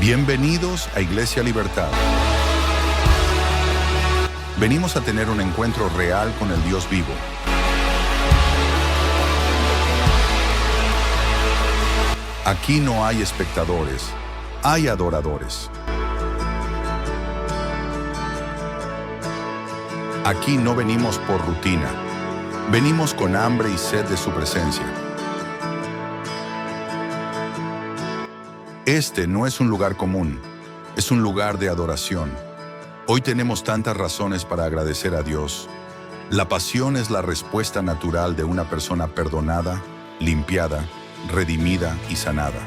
Bienvenidos a Iglesia Libertad. Venimos a tener un encuentro real con el Dios vivo. Aquí no hay espectadores, hay adoradores. Aquí no venimos por rutina, venimos con hambre y sed de su presencia. Este no es un lugar común, es un lugar de adoración. Hoy tenemos tantas razones para agradecer a Dios. La pasión es la respuesta natural de una persona perdonada, limpiada, redimida y sanada.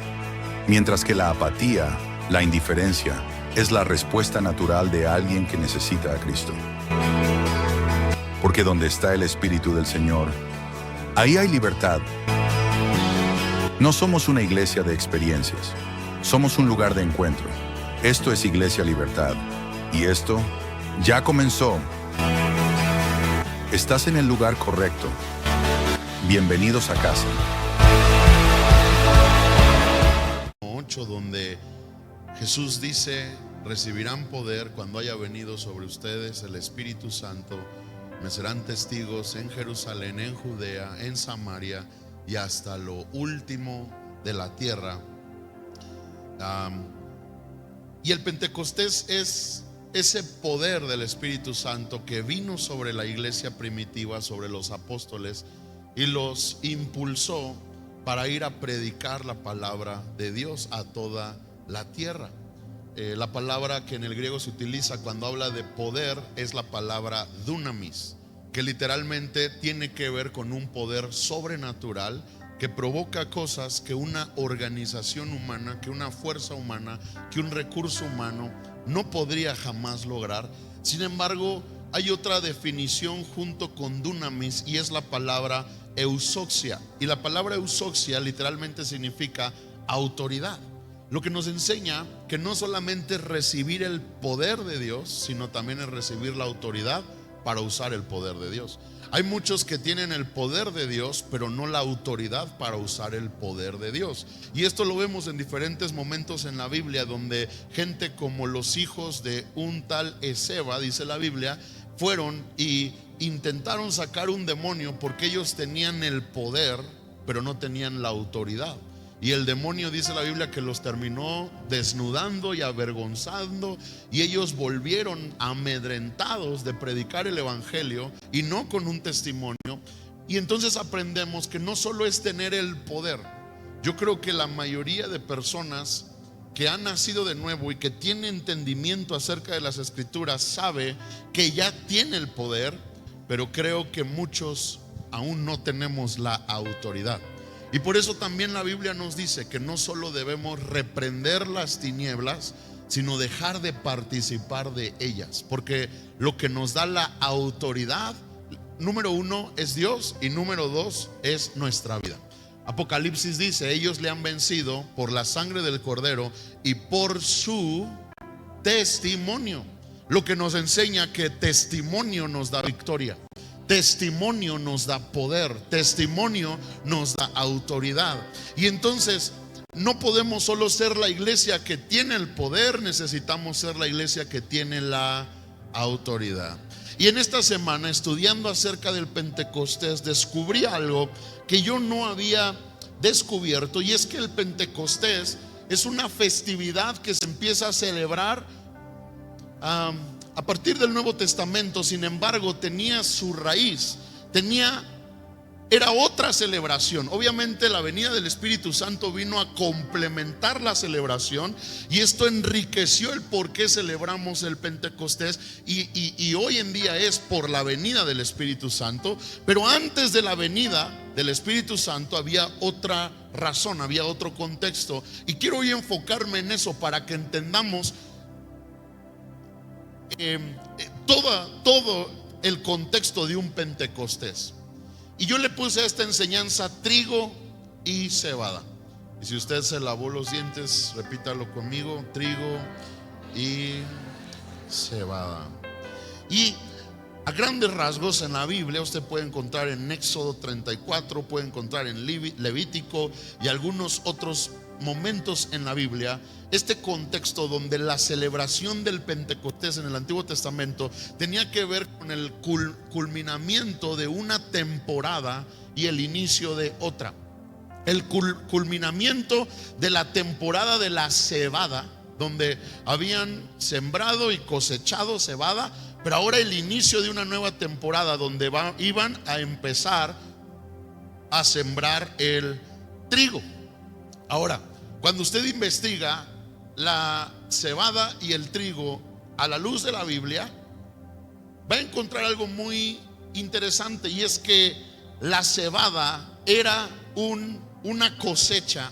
Mientras que la apatía, la indiferencia, es la respuesta natural de alguien que necesita a Cristo. Porque donde está el Espíritu del Señor, ahí hay libertad. No somos una iglesia de experiencias, somos un lugar de encuentro. Esto es Iglesia Libertad. Y esto ya comenzó. Estás en el lugar correcto. Bienvenidos a casa. 8, donde Jesús dice: recibirán poder cuando haya venido sobre ustedes el Espíritu Santo. Me serán testigos en Jerusalén, en Judea, en Samaria y hasta lo último de la tierra. Y el Pentecostés es ese poder del Espíritu Santo que vino sobre la iglesia primitiva, sobre los apóstoles, y los impulsó para ir a predicar la palabra de Dios a toda la tierra. La palabra que en el griego se utiliza cuando habla de poder es la palabra dunamis, que literalmente tiene que ver con un poder sobrenatural que provoca cosas que una organización humana, que una fuerza humana, que un recurso humano no podría jamás lograr. Sin embargo, hay otra definición junto con dunamis, y es la palabra eusoxia. Y la palabra eusoxia literalmente significa autoridad, lo que nos enseña que no solamente es recibir el poder de Dios, sino también es recibir la autoridad para usar el poder de Dios. Hay muchos que tienen el poder de Dios, pero no la autoridad para usar el poder de Dios. Y esto lo vemos en diferentes momentos en la Biblia, donde gente como los hijos de un tal Esceva, dice la Biblia, fueron y intentaron sacar un demonio porque ellos tenían el poder, pero no tenían la autoridad. Y el demonio, dice la Biblia, que los terminó desnudando y avergonzando, y ellos volvieron amedrentados de predicar el evangelio y no con un testimonio. Y entonces aprendemos que no solo es tener el poder. Yo creo que la mayoría de personas que han nacido de nuevo y que tiene entendimiento acerca de las Escrituras sabe que ya tiene el poder, pero creo que muchos aún no tenemos la autoridad. Y por eso también la Biblia nos dice que no solo debemos reprender las tinieblas, sino dejar de participar de ellas. Porque lo que nos da la autoridad, número 1, es Dios, y número 2 es nuestra vida. Apocalipsis dice: ellos le han vencido por la sangre del Cordero y por su testimonio. Lo que nos enseña que testimonio nos da victoria. Testimonio nos da poder, testimonio nos da autoridad. Y entonces no podemos solo ser la iglesia que tiene el poder, necesitamos ser la iglesia que tiene la autoridad. Y en esta semana, estudiando acerca del Pentecostés, descubrí algo que yo no había descubierto, y es que el Pentecostés es una festividad que se empieza a celebrar a partir del Nuevo Testamento. Sin embargo, tenía su raíz, era otra celebración. Obviamente la venida del Espíritu Santo vino a complementar la celebración, y esto enriqueció el por qué celebramos el Pentecostés, y hoy en día es por la venida del Espíritu Santo. Pero antes de la venida del Espíritu Santo había otra razón, había otro contexto, y quiero hoy enfocarme en eso para que entendamos todo el contexto de un Pentecostés. Y yo le puse a esta enseñanza trigo y cebada. Y si usted se lavó los dientes, repítalo conmigo: trigo y cebada. Y a grandes rasgos en la Biblia usted puede encontrar en Éxodo 34, puede encontrar en Levítico y algunos otros momentos en la Biblia, este contexto donde la celebración del Pentecostés en el Antiguo Testamento tenía que ver con el culminamiento de una temporada y el inicio de otra. El culminamiento de la temporada de la cebada, donde habían sembrado y cosechado cebada, pero ahora el inicio de una nueva temporada donde iban a empezar a sembrar el trigo. Ahora, cuando usted investiga la cebada y el trigo a la luz de la Biblia, va a encontrar algo muy interesante, y es que la cebada era una cosecha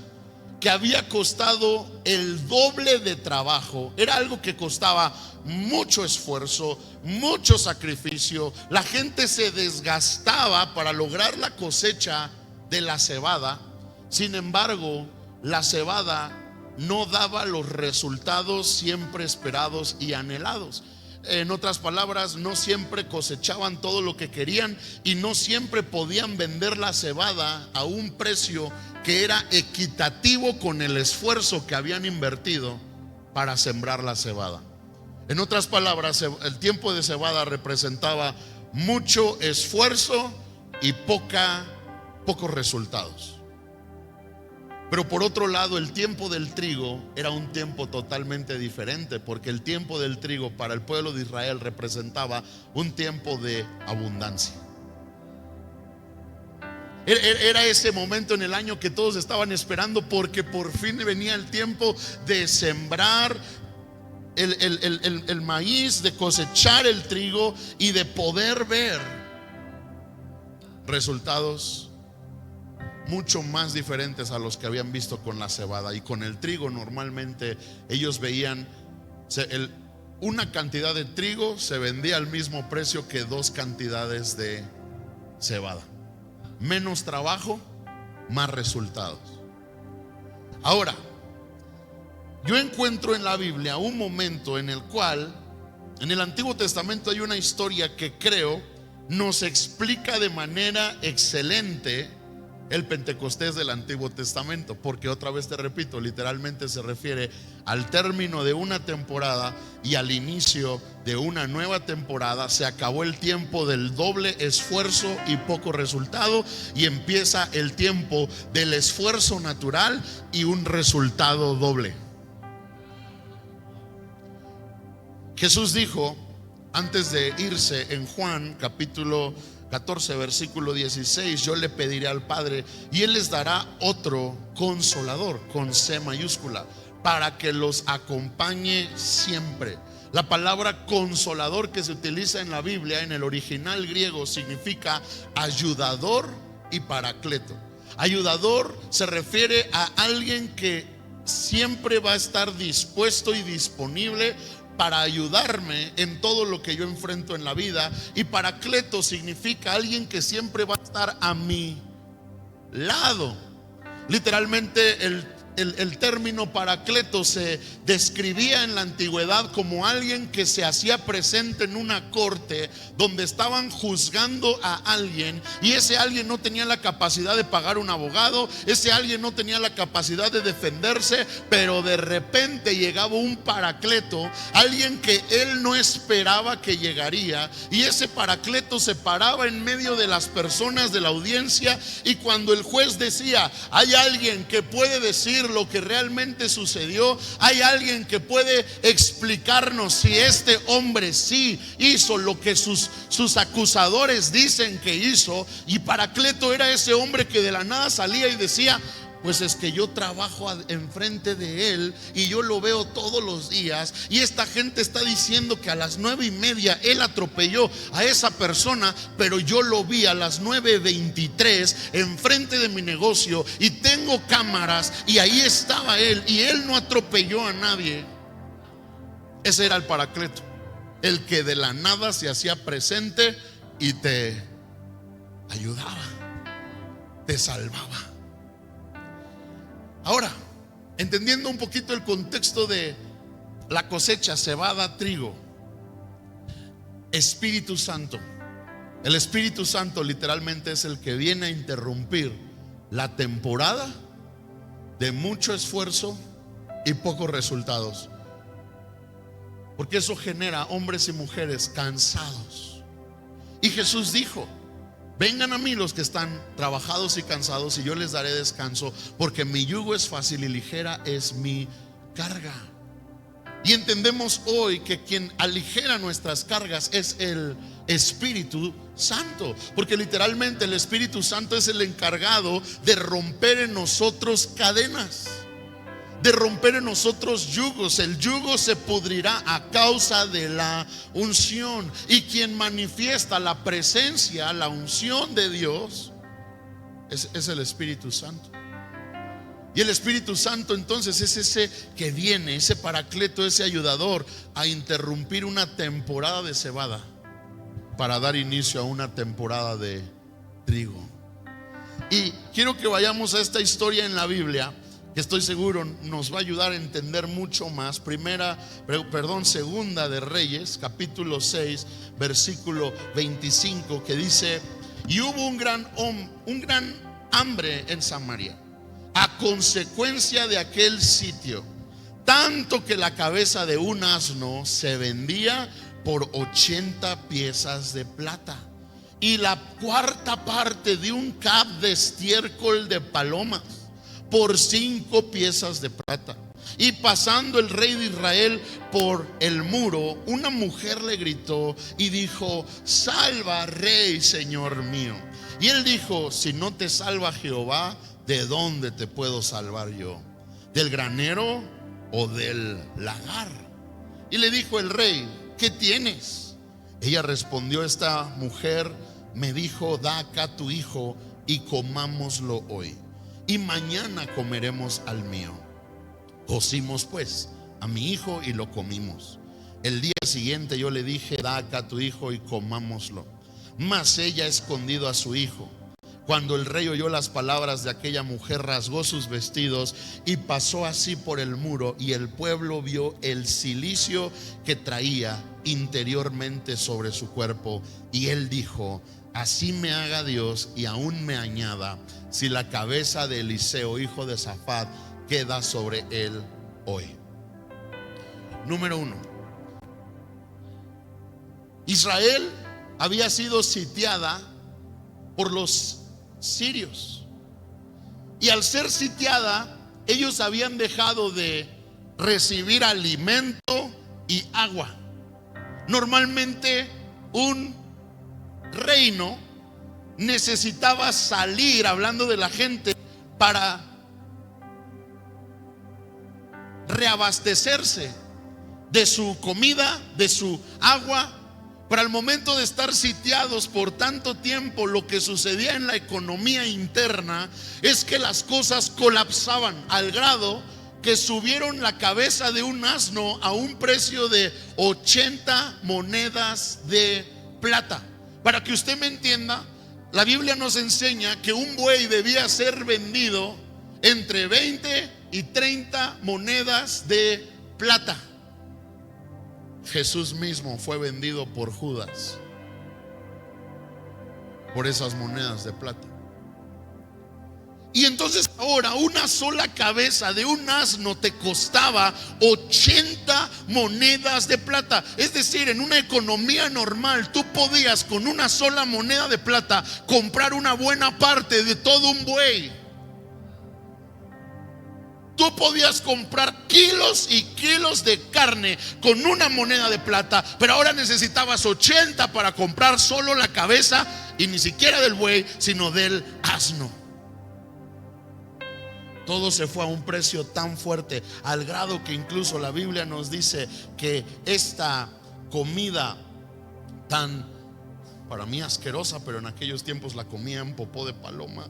que había costado el doble de trabajo. Era algo que costaba mucho esfuerzo, mucho sacrificio. La gente se desgastaba para lograr la cosecha de la cebada. Sin embargo, la cebada no daba los resultados siempre esperados y anhelados. En otras palabras, no siempre cosechaban todo lo que querían y no siempre podían vender la cebada a un precio que era equitativo con el esfuerzo que habían invertido para sembrar la cebada. En otras palabras, el tiempo de cebada representaba mucho esfuerzo y pocos resultados. Pero por otro lado, el tiempo del trigo era un tiempo totalmente diferente, porque el tiempo del trigo para el pueblo de Israel representaba un tiempo de abundancia. Era ese momento en el año que todos estaban esperando, porque por fin venía el tiempo de sembrar el maíz, de cosechar el trigo y de poder ver resultados mucho más diferentes a los que habían visto con la cebada. Y con el trigo normalmente ellos veían una cantidad de trigo se vendía al mismo precio que 2 cantidades de cebada. Menos trabajo, más resultados. Ahora, yo encuentro en la Biblia un momento en el cual en el Antiguo Testamento hay una historia que creo nos explica de manera excelente el Pentecostés del Antiguo Testamento, porque otra vez te repito, literalmente se refiere al término de una temporada y al inicio de una nueva temporada. Se acabó el tiempo del doble esfuerzo y poco resultado, y empieza el tiempo del esfuerzo natural y un resultado doble. Jesús dijo antes de irse en Juan capítulo 14 versículo 16: yo le pediré al Padre y Él les dará otro consolador, con C mayúscula, para que los acompañe siempre. La palabra consolador que se utiliza en la Biblia en el original griego significa ayudador y paracleto. Ayudador se refiere a alguien que siempre va a estar dispuesto y disponible para ayudarme en todo lo que yo enfrento en la vida. Y paracleto significa alguien que siempre va a estar a mi lado. Literalmente el término paracleto se describía en la antigüedad como alguien que se hacía presente en una corte donde estaban juzgando a alguien, y ese alguien no tenía la capacidad de pagar un abogado, ese alguien no tenía la capacidad de defenderse, pero de repente llegaba un paracleto, alguien que él no esperaba que llegaría, y ese paracleto se paraba en medio de las personas de la audiencia, y cuando el juez decía: hay alguien que puede decir lo que realmente sucedió, hay alguien que puede explicarnos si este hombre sí hizo lo que sus acusadores dicen que hizo. Y Paracleto era ese hombre que de la nada salía y decía: pues es que yo trabajo enfrente de él y yo lo veo todos los días, y esta gente está diciendo que a las 9:30 él atropelló a esa persona, pero yo lo vi a las 9:23 enfrente de mi negocio y tengo cámaras y ahí estaba él y él no atropelló a nadie. Ese era el Paracleto, el que de la nada se hacía presente y te ayudaba, te salvaba. Ahora, entendiendo un poquito el contexto de la cosecha, cebada, trigo, Espíritu Santo. El Espíritu Santo literalmente es el que viene a interrumpir la temporada de mucho esfuerzo y pocos resultados. Porque eso genera hombres y mujeres cansados. Y Jesús dijo: vengan a mí los que están trabajados y cansados, y yo les daré descanso, porque mi yugo es fácil y ligera es mi carga. Y entendemos hoy que quien aligera nuestras cargas es el Espíritu Santo, porque literalmente el Espíritu Santo es el encargado de romper en nosotros cadenas, de romper en nosotros yugos. El yugo se pudrirá a causa de la unción, y quien manifiesta la presencia, la unción de Dios es el Espíritu Santo. Y el Espíritu Santo entonces es ese que viene, ese paracleto, ese ayudador a interrumpir una temporada de cebada para dar inicio a una temporada de trigo. Y quiero que vayamos a esta historia en la Biblia, que estoy seguro nos va a ayudar a entender mucho más. Segunda de Reyes, capítulo 6, versículo 25, que dice: y hubo un gran hambre en Samaria a consecuencia de aquel sitio, tanto que la cabeza de un asno se vendía por 80 piezas de plata, y la cuarta parte de un cab de estiércol de palomas por 5 piezas de plata. Y pasando el rey de Israel por el muro, una mujer le gritó y dijo: salva, rey, señor mío. Y él dijo: si no te salva Jehová, ¿de dónde te puedo salvar yo? ¿Del granero o del lagar? Y le dijo el rey: ¿qué tienes? Ella respondió: esta mujer me dijo: da acá tu hijo y comámoslo hoy, y mañana comeremos al mío. Cocimos pues a mi hijo y lo comimos. El día siguiente yo le dije: da acá tu hijo y comámoslo. Mas ella ha escondido a su hijo. Cuando el rey oyó las palabras de aquella mujer, rasgó sus vestidos y pasó así por el muro, y el pueblo vio el cilicio que traía interiormente sobre su cuerpo. Y él dijo: así me haga Dios y aún me añada, si la cabeza de Eliseo, hijo de Safat, queda sobre él hoy. Número 1. Israel había sido sitiada por los sirios, y al ser sitiada, ellos habían dejado de recibir alimento y agua. Normalmente un reino necesitaba salir, hablando de la gente, para reabastecerse de su comida, de su agua. Para el momento de estar sitiados por tanto tiempo, lo que sucedía en la economía interna es que las cosas colapsaban, al grado que subieron la cabeza de un asno a un precio de 80 monedas de plata. Para que usted me entienda, la Biblia nos enseña que un buey debía ser vendido entre 20 y 30 monedas de plata. Jesús mismo fue vendido por Judas por esas monedas de plata. Y entonces ahora una sola cabeza de un asno te costaba 80 monedas de plata. Es decir, en una economía normal tú podías con una sola moneda de plata comprar una buena parte de todo un buey. Tú podías comprar kilos y kilos de carne con una moneda de plata, pero ahora necesitabas 80 para comprar solo la cabeza, y ni siquiera del buey, sino del asno. Todo se fue a un precio tan fuerte, al grado que incluso la Biblia nos dice que esta comida tan, para mí asquerosa, pero en aquellos tiempos la comían popó de paloma.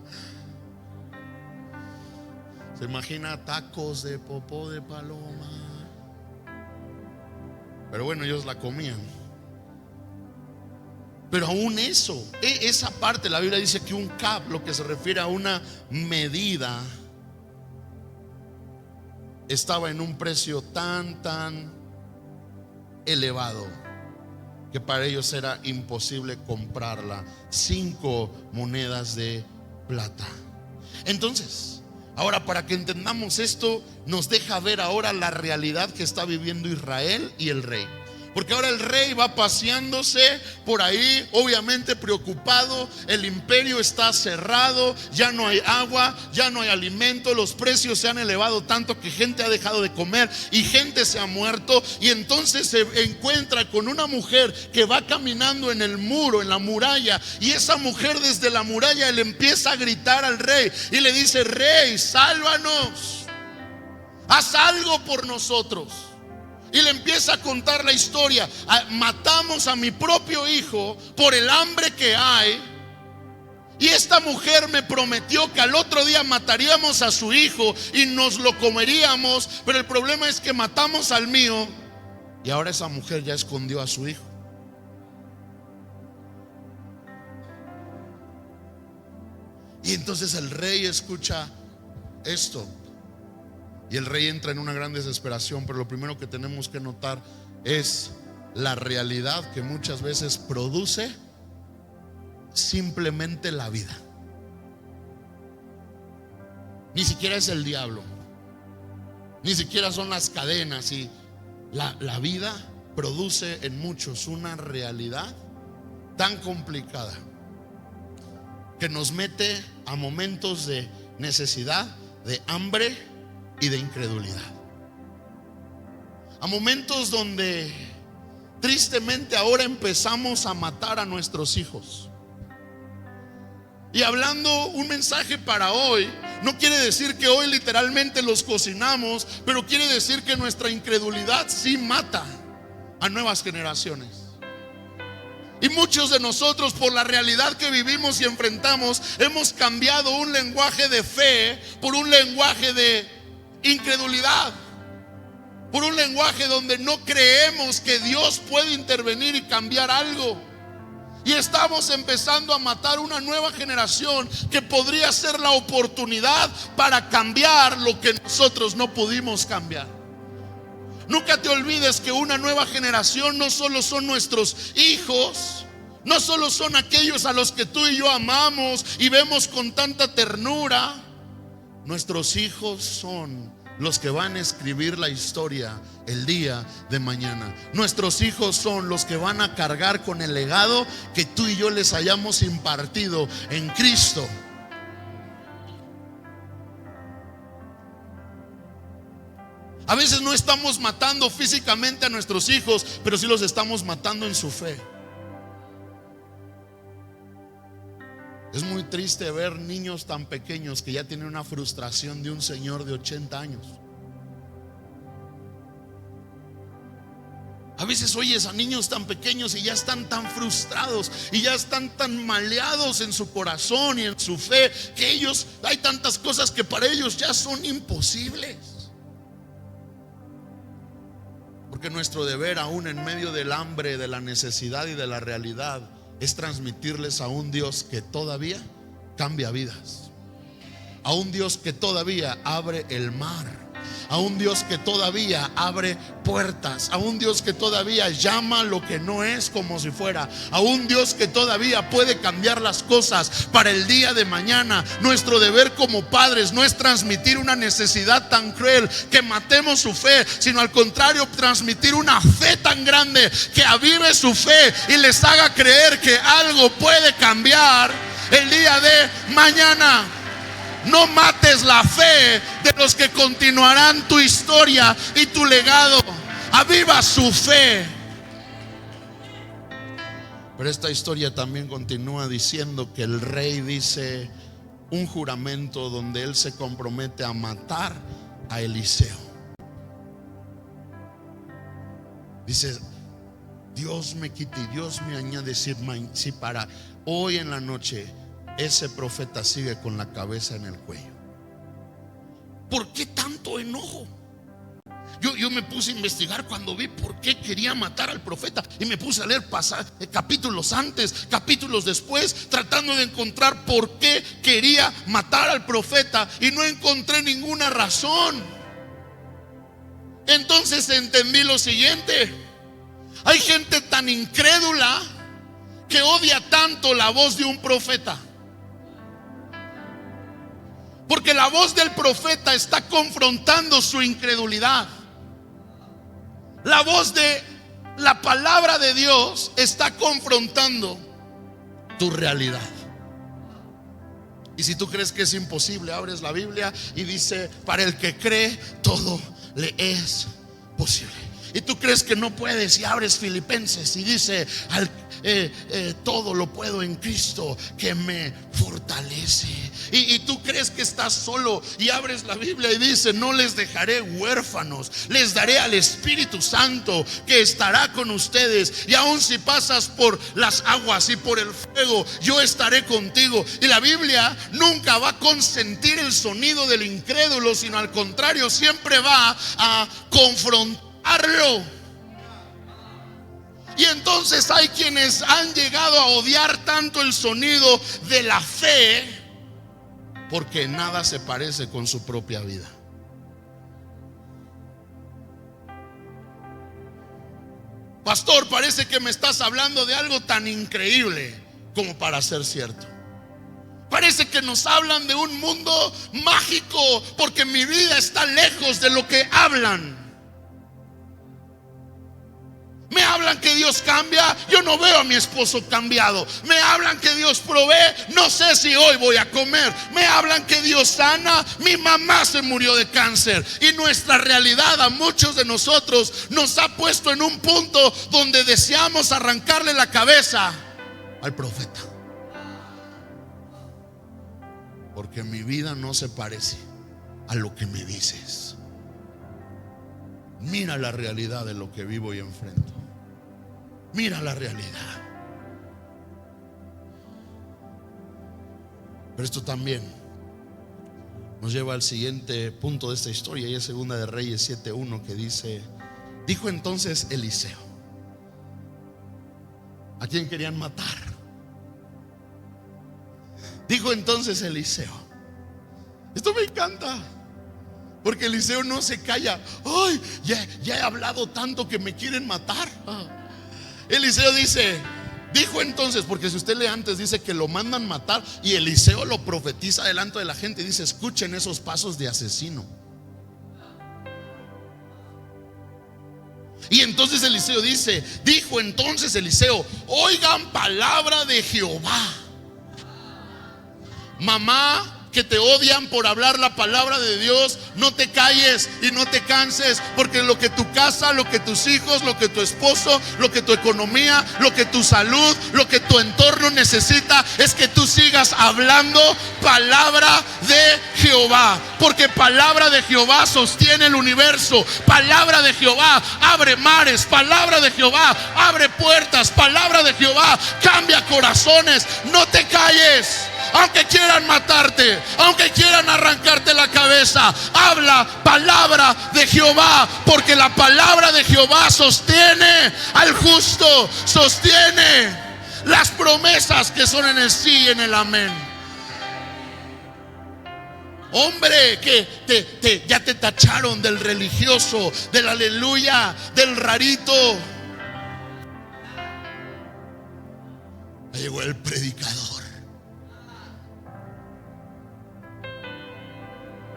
¿Se imagina tacos de popó de paloma? Pero bueno, ellos la comían. Pero aún eso, esa parte, la Biblia dice que un cab, lo que se refiere a una medida, estaba en un precio tan elevado que para ellos era imposible comprarla. 5 monedas de plata. Entonces, Ahora, para que entendamos esto, nos deja ver ahora la realidad que está viviendo Israel y el rey. Porque ahora el rey va paseándose por ahí, obviamente preocupado. El imperio está cerrado, ya no hay agua, ya no hay alimento. Los precios se han elevado tanto que gente ha dejado de comer y gente se ha muerto. Y entonces se encuentra con una mujer que va caminando en el muro, en la muralla. Y esa mujer desde la muralla le empieza a gritar al rey y le dice: rey, sálvanos, haz algo por nosotros. Y le empieza a contar la historia. Matamos a mi propio hijo por el hambre que hay. Y esta mujer me prometió que al otro día mataríamos a su hijo y nos lo comeríamos. Pero el problema es que matamos al mío. Y ahora esa mujer ya escondió a su hijo. Y entonces el rey escucha esto. Y el rey entra en una gran desesperación. Pero lo primero que tenemos que notar es la realidad que muchas veces produce simplemente la vida. Ni siquiera es el diablo, ni siquiera son las cadenas. Y la vida produce en muchos una realidad tan complicada que nos mete a momentos de necesidad, de hambre y de incredulidad. A momentos donde tristemente ahora empezamos a matar a nuestros hijos. Y hablando un mensaje para hoy, no quiere decir que hoy literalmente los cocinamos, pero quiere decir que nuestra incredulidad sí mata a nuevas generaciones. Y muchos de nosotros, por la realidad que vivimos y enfrentamos, hemos cambiado un lenguaje de fe por un lenguaje de incredulidad, por un lenguaje donde no creemos que Dios puede intervenir y cambiar algo. Y estamos empezando a matar una nueva generación que podría ser la oportunidad para cambiar lo que nosotros no pudimos cambiar. Nunca te olvides que una nueva generación no solo son nuestros hijos, no solo son aquellos a los que tú y yo amamos y vemos con tanta ternura. Nuestros hijos son los que van a escribir la historia el día de mañana. Nuestros hijos son los que van a cargar con el legado que tú y yo les hayamos impartido en Cristo. A veces no estamos matando físicamente a nuestros hijos, pero sí los estamos matando en su fe. Es muy triste ver niños tan pequeños que ya tienen una frustración de un señor de 80 años. A veces oyes a niños tan pequeños y ya están tan frustrados y ya están tan maleados en su corazón y en su fe, que ellos, hay tantas cosas que para ellos ya son imposibles. Porque nuestro deber, aún en medio del hambre, de la necesidad y de la realidad, es transmitirles a un Dios que todavía cambia vidas, a un Dios que todavía abre el mar, a un Dios que todavía abre puertas, a un Dios que todavía llama lo que no es como si fuera, a un Dios que todavía puede cambiar las cosas para el día de mañana. Nuestro deber como padres no es transmitir una necesidad tan cruel que matemos su fe, sino al contrario, transmitir una fe tan grande que avive su fe y les haga creer que algo puede cambiar el día de mañana. No mates la fe de los que continuarán tu historia y tu legado. Aviva su fe. Pero esta historia también continúa diciendo que el rey dice un juramento donde él se compromete a matar a Eliseo. Dice: Dios me quite y Dios me añade si para hoy en la noche ese profeta sigue con la cabeza en el cuello. ¿Por qué tanto enojo? Yo me puse a investigar cuando vi por qué quería matar al profeta, y me puse a leer capítulos antes, capítulos después, tratando de encontrar por qué quería matar al profeta, y no encontré ninguna razón. Entonces entendí lo siguiente: hay gente tan incrédula que odia tanto la voz de un profeta. Porque la voz del profeta está confrontando su incredulidad. La voz de la palabra de Dios está confrontando tu realidad. Y si tú crees que es imposible, abres la Biblia y dice: para el que cree, todo le es posible. Y tú crees que no puedes, y abres Filipenses y dice: todo lo puedo en Cristo que me fortalece. Y tú crees que estás solo, y abres la Biblia y dice: no les dejaré huérfanos, les daré al Espíritu Santo que estará con ustedes, y aun si pasas por las aguas y por el fuego, yo estaré contigo. Y la Biblia nunca va a consentir el sonido del incrédulo, sino al contrario, siempre va a confrontarlo. Y entonces hay quienes han llegado a odiar tanto el sonido de la fe, porque nada se parece con su propia vida. Pastor, parece que me estás hablando de algo tan increíble como para ser cierto. Parece que nos hablan de un mundo mágico, porque mi vida está lejos de lo que hablan. Me hablan que Dios cambia, yo no veo a mi esposo cambiado. Me hablan que Dios provee, no sé si hoy voy a comer. Me hablan que Dios sana, mi mamá se murió de cáncer. Y nuestra realidad a muchos de nosotros nos ha puesto en un punto donde deseamos arrancarle la cabeza al profeta, porque mi vida no se parece a lo que me dices. Mira la realidad de lo que vivo y enfrento. Mira la realidad. Pero esto también nos lleva al siguiente punto de esta historia, y es Segunda de Reyes 7:1, que dice: dijo entonces Eliseo. ¿A quién querían matar? Dijo entonces Eliseo. Esto me encanta, porque Eliseo no se calla. Ay, ya he hablado tanto que me quieren matar. Eliseo dice: dijo entonces, porque si usted lee antes dice que lo mandan matar, y Eliseo lo profetiza delante de la gente y dice: escuchen esos pasos de asesino. Y entonces Eliseo dice: dijo entonces Eliseo, oigan palabra de Jehová. Mamá que te odian por hablar la palabra de Dios, no te calles y no te canses, porque lo que tu casa, lo que tus hijos, lo que tu esposo, lo que tu economía, lo que tu salud, lo que tu entorno necesita es que tú sigas hablando palabra de Jehová, porque palabra de Jehová sostiene el universo. Palabra de Jehová abre mares. Palabra de Jehová abre puertas. Palabra de Jehová cambia corazones. No te calles. Aunque quieran matarte, aunque quieran arrancarte la cabeza, habla palabra de Jehová, porque la palabra de Jehová sostiene al justo, sostiene las promesas que son en el sí y en el amén. Hombre, que ya te tacharon del religioso, del aleluya, del rarito. Llegó el predicador.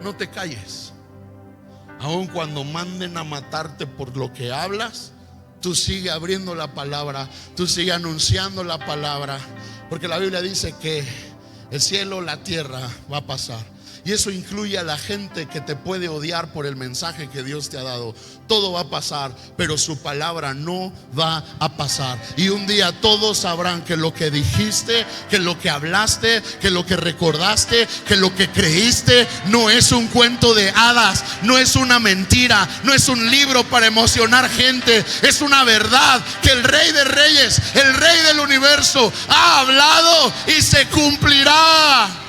No te calles. Aun cuando manden a matarte por lo que hablas, tú sigue abriendo la palabra, tú sigue anunciando la palabra, porque la Biblia dice que el cielo, la tierra va a pasar. Y eso incluye a la gente que te puede odiar por el mensaje que Dios te ha dado. Todo va a pasar, pero su palabra no va a pasar. Y un día todos sabrán que lo que dijiste, que lo que hablaste, que lo que recordaste, que lo que creíste no es un cuento de hadas, no es una mentira, no es un libro para emocionar gente. Es una verdad que el Rey de Reyes, el Rey del universo, ha hablado y se cumplirá.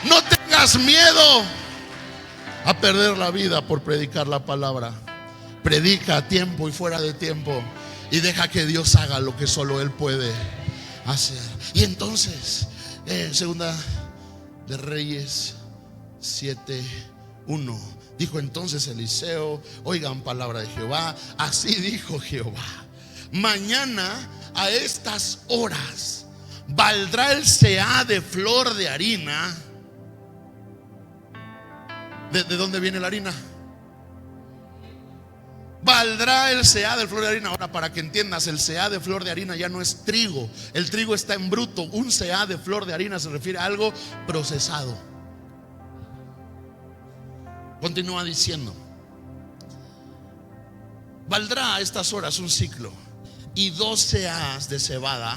No tengas miedo a perder la vida por predicar la palabra. Predica a tiempo y fuera de tiempo, y deja que Dios haga lo que solo Él puede hacer. Y entonces, Segunda de Reyes 7:1, dijo entonces Eliseo, oigan palabra de Jehová. Así dijo Jehová: mañana a estas horas valdrá el seah de flor de harina ¿De dónde viene la harina? Valdrá el CA de flor de harina. Ahora, para que entiendas, el CA de flor de harina ya no es trigo. El trigo está en bruto. Un CA de flor de harina se refiere a algo procesado. Continúa diciendo: valdrá a estas horas un ciclo y 2 CAs de cebada.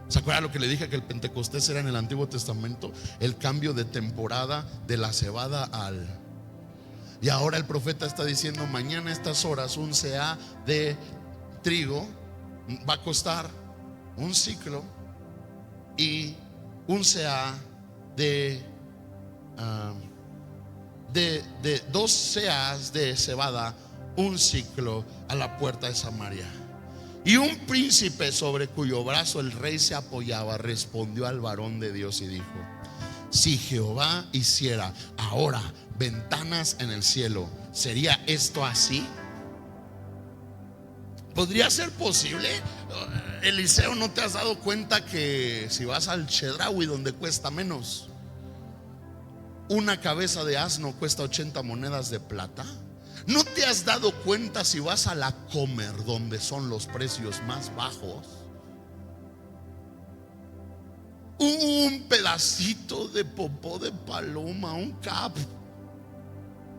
¿Se acuerdan lo que le dije, que el Pentecostés era en el Antiguo Testamento? El cambio de temporada de la cebada al... Y ahora el profeta está diciendo: mañana a estas horas un CA de trigo va a costar un ciclo, y un CA de 2 CAs de cebada, un ciclo, a la puerta de Samaria. Y un príncipe sobre cuyo brazo el rey se apoyaba respondió al varón de Dios y dijo: si Jehová hiciera ahora ventanas en el cielo, ¿sería esto así? ¿Podría ser posible? Eliseo, ¿no te has dado cuenta que si vas al Chedraui, donde cuesta menos, una cabeza de asno cuesta 80 monedas de plata? ¿No te has dado cuenta si vas a la Comer, donde son los precios más bajos? Un pedacito de popó de paloma, un cap,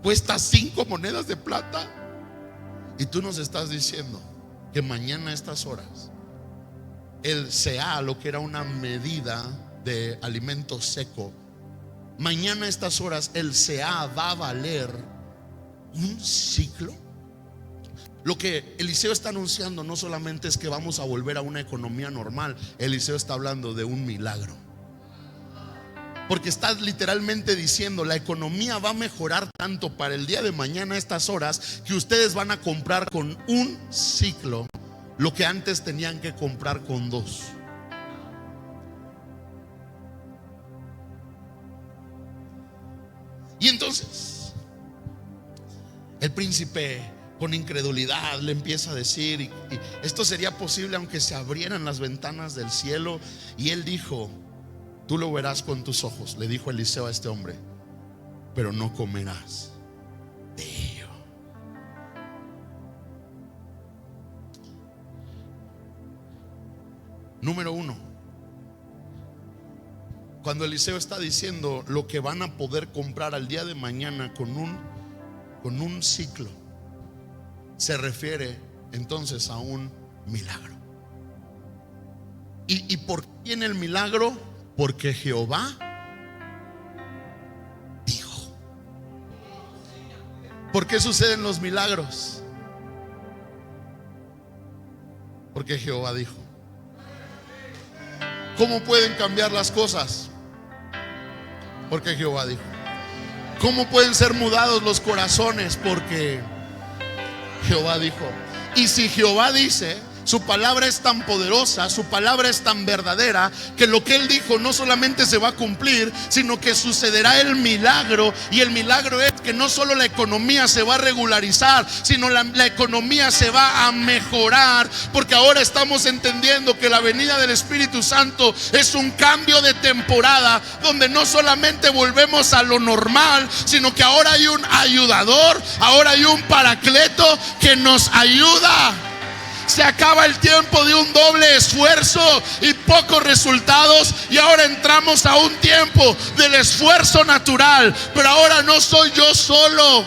cuesta 5 monedas de plata. Y tú nos estás diciendo que mañana a estas horas el CA, lo que era una medida de alimento seco, mañana a estas horas el CA va a valer un ciclo. Lo que Eliseo está anunciando no solamente es que vamos a volver a una economía normal. Eliseo está hablando de un milagro, porque está literalmente diciendo: la economía va a mejorar tanto para el día de mañana a estas horas, que ustedes van a comprar con un ciclo lo que antes tenían que comprar con 2. Y entonces el príncipe, con incredulidad, le empieza a decir: y esto sería posible aunque se abrieran las ventanas del cielo. Y él dijo: tú lo verás con tus ojos, le dijo Eliseo a este hombre, pero no comerás de ello. Número 1, cuando Eliseo está diciendo lo que van a poder comprar al día de mañana con un ciclo, se refiere entonces a un milagro. ¿Y por qué viene el milagro? Porque Jehová dijo. ¿Por qué suceden los milagros? Porque Jehová dijo. ¿Cómo pueden cambiar las cosas? Porque Jehová dijo. ¿Cómo pueden ser mudados los corazones? Porque Jehová dijo. Y si Jehová dice, su palabra es tan poderosa, su palabra es tan verdadera, que lo que él dijo no solamente se va a cumplir, sino que sucederá el milagro. Y el milagro es que no solo la economía se va a regularizar, sino la economía se va a mejorar, porque ahora estamos entendiendo que la venida del Espíritu Santo es un cambio de temporada, donde no solamente volvemos a lo normal, sino que ahora hay un ayudador, ahora hay un paracleto que nos ayuda. Se acaba el tiempo de un doble esfuerzo y pocos resultados, y ahora entramos a un tiempo del esfuerzo natural. Pero ahora no soy yo solo.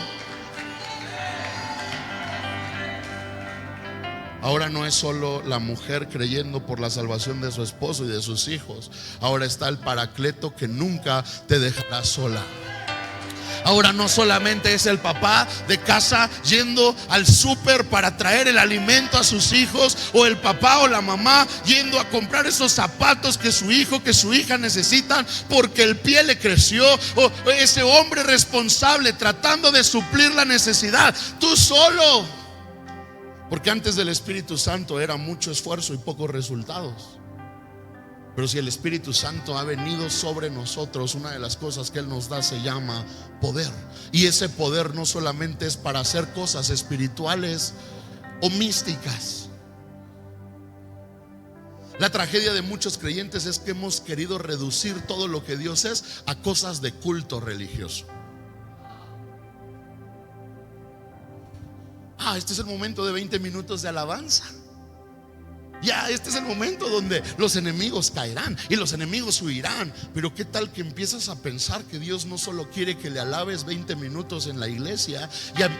Ahora no es solo la mujer creyendo por la salvación de su esposo y de sus hijos. Ahora está el paracleto que nunca te dejará sola. Ahora no solamente es el papá de casa yendo al súper para traer el alimento a sus hijos, o el papá o la mamá yendo a comprar esos zapatos que su hijo, que su hija necesitan porque el pie le creció, o ese hombre responsable tratando de suplir la necesidad. Tú solo. Porque antes del Espíritu Santo era mucho esfuerzo y pocos resultados. Pero si el Espíritu Santo ha venido sobre nosotros, una de las cosas que Él nos da se llama poder. Y ese poder no solamente es para hacer cosas espirituales o místicas. La tragedia de muchos creyentes es que hemos querido reducir todo lo que Dios es a cosas de culto religioso. Este es el momento de 20 minutos de alabanza. Ya, este es el momento donde los enemigos caerán y los enemigos huirán. Pero qué tal que empiezas a pensar que Dios no solo quiere que le alabes 20 minutos en la iglesia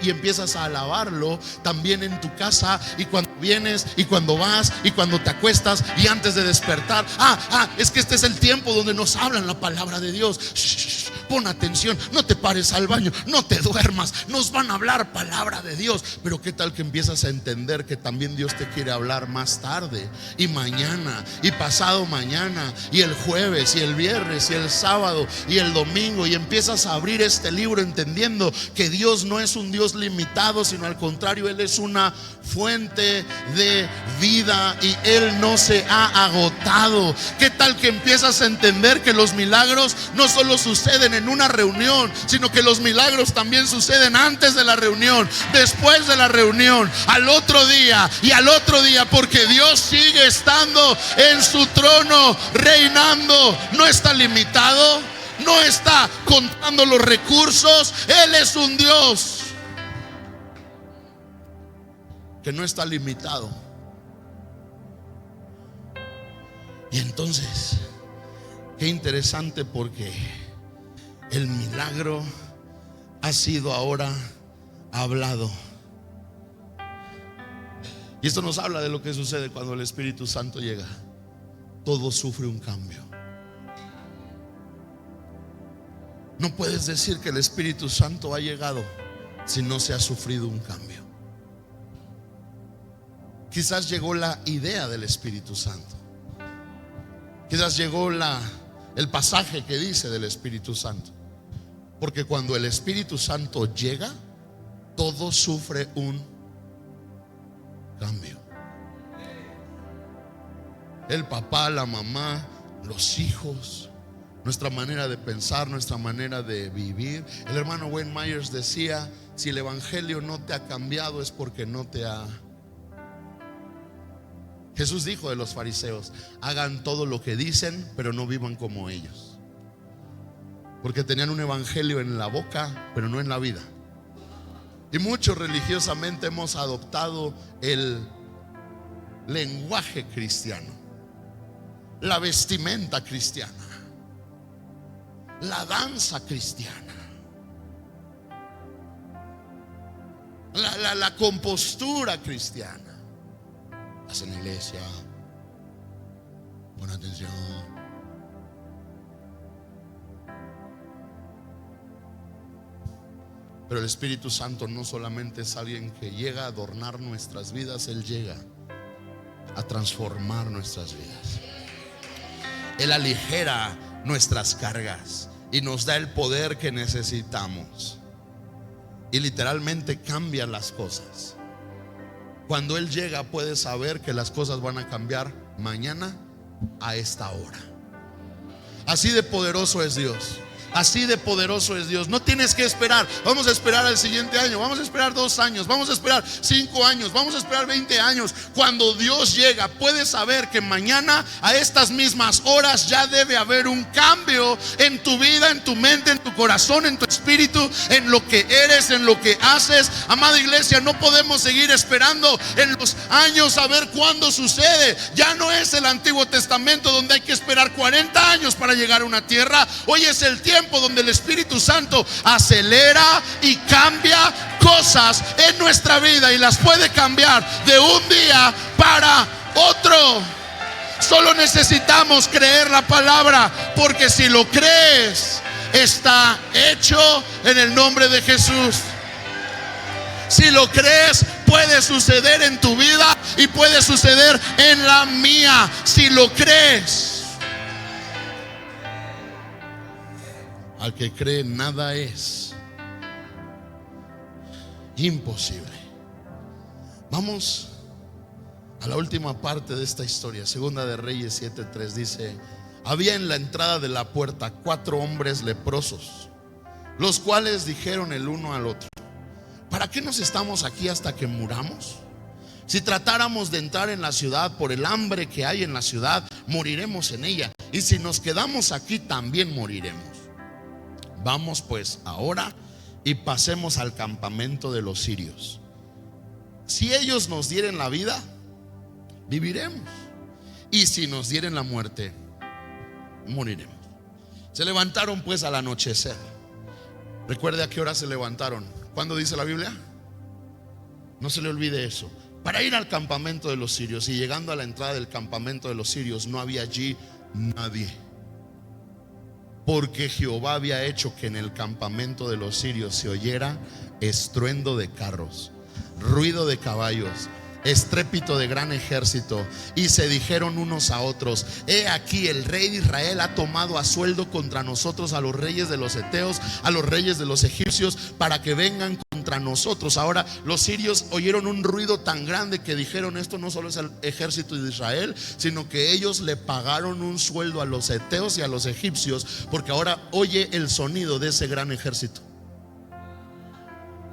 y empiezas a alabarlo también en tu casa, y cuando vienes y cuando vas y cuando te acuestas y antes de despertar. Es que este es el tiempo donde nos hablan la palabra de Dios. Pon atención, no te pares al baño, no te duermas, nos van a hablar palabra de Dios. Pero qué tal que empiezas a entender que también Dios te quiere hablar más tarde y mañana y pasado mañana y el jueves y el viernes y el sábado y el domingo, y empiezas a abrir este libro entendiendo que Dios no es un Dios limitado, sino al contrario, Él es una fuente de vida y Él no se ha agotado. ¿Qué tal que empiezas a entender que los milagros no solo suceden en una reunión, sino que los milagros también suceden antes de la reunión, después de la reunión, al otro día y al otro día? Porque Dios sigue estando en su trono, reinando. No está limitado, no está contando los recursos. Él es un Dios que no está limitado. Y entonces, qué interesante, porque el milagro ha sido ahora hablado. Y esto nos habla de lo que sucede cuando el Espíritu Santo llega. Todo sufre un cambio. No puedes decir que el Espíritu Santo ha llegado si no se ha sufrido un cambio. Quizás llegó la idea del Espíritu Santo. Quizás llegó el pasaje que dice del Espíritu Santo. Porque cuando el Espíritu Santo llega, todo sufre un cambio. El papá, la mamá, los hijos, nuestra manera de pensar, nuestra manera de vivir. El hermano Wayne Myers decía: si el evangelio no te ha cambiado es porque no te ha. Jesús dijo de los fariseos: hagan todo lo que dicen, pero no vivan como ellos. Porque tenían un evangelio en la boca, pero no en la vida. Y muchos religiosamente hemos adoptado el lenguaje cristiano, la vestimenta cristiana, la danza cristiana, la compostura cristiana. Estás en la iglesia, pon atención. Pero el Espíritu Santo no solamente es alguien que llega a adornar nuestras vidas, Él llega a transformar nuestras vidas. Él aligera nuestras cargas y nos da el poder que necesitamos. Y literalmente cambia las cosas. Cuando Él llega, puedes saber que las cosas van a cambiar mañana a esta hora. Así de poderoso es Dios. Así de poderoso es Dios. No tienes que esperar. Vamos a esperar al siguiente año. Vamos a esperar 2 años. Vamos a esperar 5 años. Vamos a esperar 20 años. Cuando Dios llega, puedes saber que mañana a estas mismas horas ya debe haber un cambio en tu vida, en tu mente, en tu corazón, en tu espíritu, en lo que eres, en lo que haces. Amada iglesia, no podemos seguir esperando en los años a ver cuándo sucede. Ya no es el Antiguo Testamento donde hay que esperar 40 años para llegar a una tierra. Hoy es el tiempo donde el Espíritu Santo acelera y cambia cosas en nuestra vida, y las puede cambiar de un día para otro. Solo necesitamos creer la palabra, porque si lo crees, está hecho en el nombre de Jesús. Si lo crees, puede suceder en tu vida y puede suceder en la mía. Si lo crees. Al que cree, nada es imposible. Vamos a la última parte de esta historia. Segunda de Reyes 7:3 dice: había en la entrada de la puerta 4 hombres leprosos, los cuales dijeron el uno al otro: ¿para qué nos estamos aquí hasta que muramos? Si tratáramos de entrar en la ciudad por el hambre que hay en la ciudad, moriremos en ella. Y si nos quedamos aquí, también moriremos. Vamos pues ahora y pasemos al campamento de los sirios. Si ellos nos dieren la vida, viviremos. Y si nos dieren la muerte, moriremos. Se levantaron pues al anochecer. Recuerde a qué hora se levantaron. ¿Cuándo dice la Biblia? No se le olvide eso. Para ir al campamento de los sirios. Y llegando a la entrada del campamento de los sirios, no había allí nadie, porque Jehová había hecho que en el campamento de los sirios se oyera estruendo de carros, ruido de caballos, estrépito de gran ejército. Y se dijeron unos a otros: he aquí, el rey de Israel ha tomado a sueldo contra nosotros a los reyes de los heteos, a los reyes de los egipcios, para que vengan contra nosotros. Ahora los sirios oyeron un ruido tan grande que dijeron: esto no solo es el ejército de Israel, sino que ellos le pagaron un sueldo a los heteos y a los egipcios, porque ahora oye el sonido de ese gran ejército.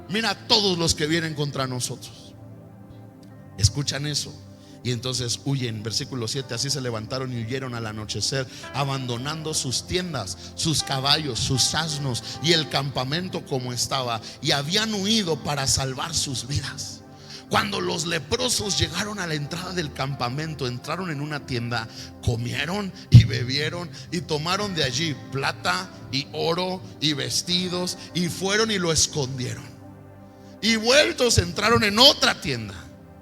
Mira todos los que vienen contra nosotros. Escuchan eso y entonces huyen. Versículo 7: así se levantaron y huyeron al anochecer, abandonando sus tiendas, sus caballos, sus asnos y el campamento como estaba, y habían huido para salvar sus vidas. Cuando los leprosos llegaron a la entrada del campamento, entraron en una tienda, comieron y bebieron y tomaron de allí plata y oro y vestidos, y fueron y lo escondieron. Y vueltos entraron en otra tienda,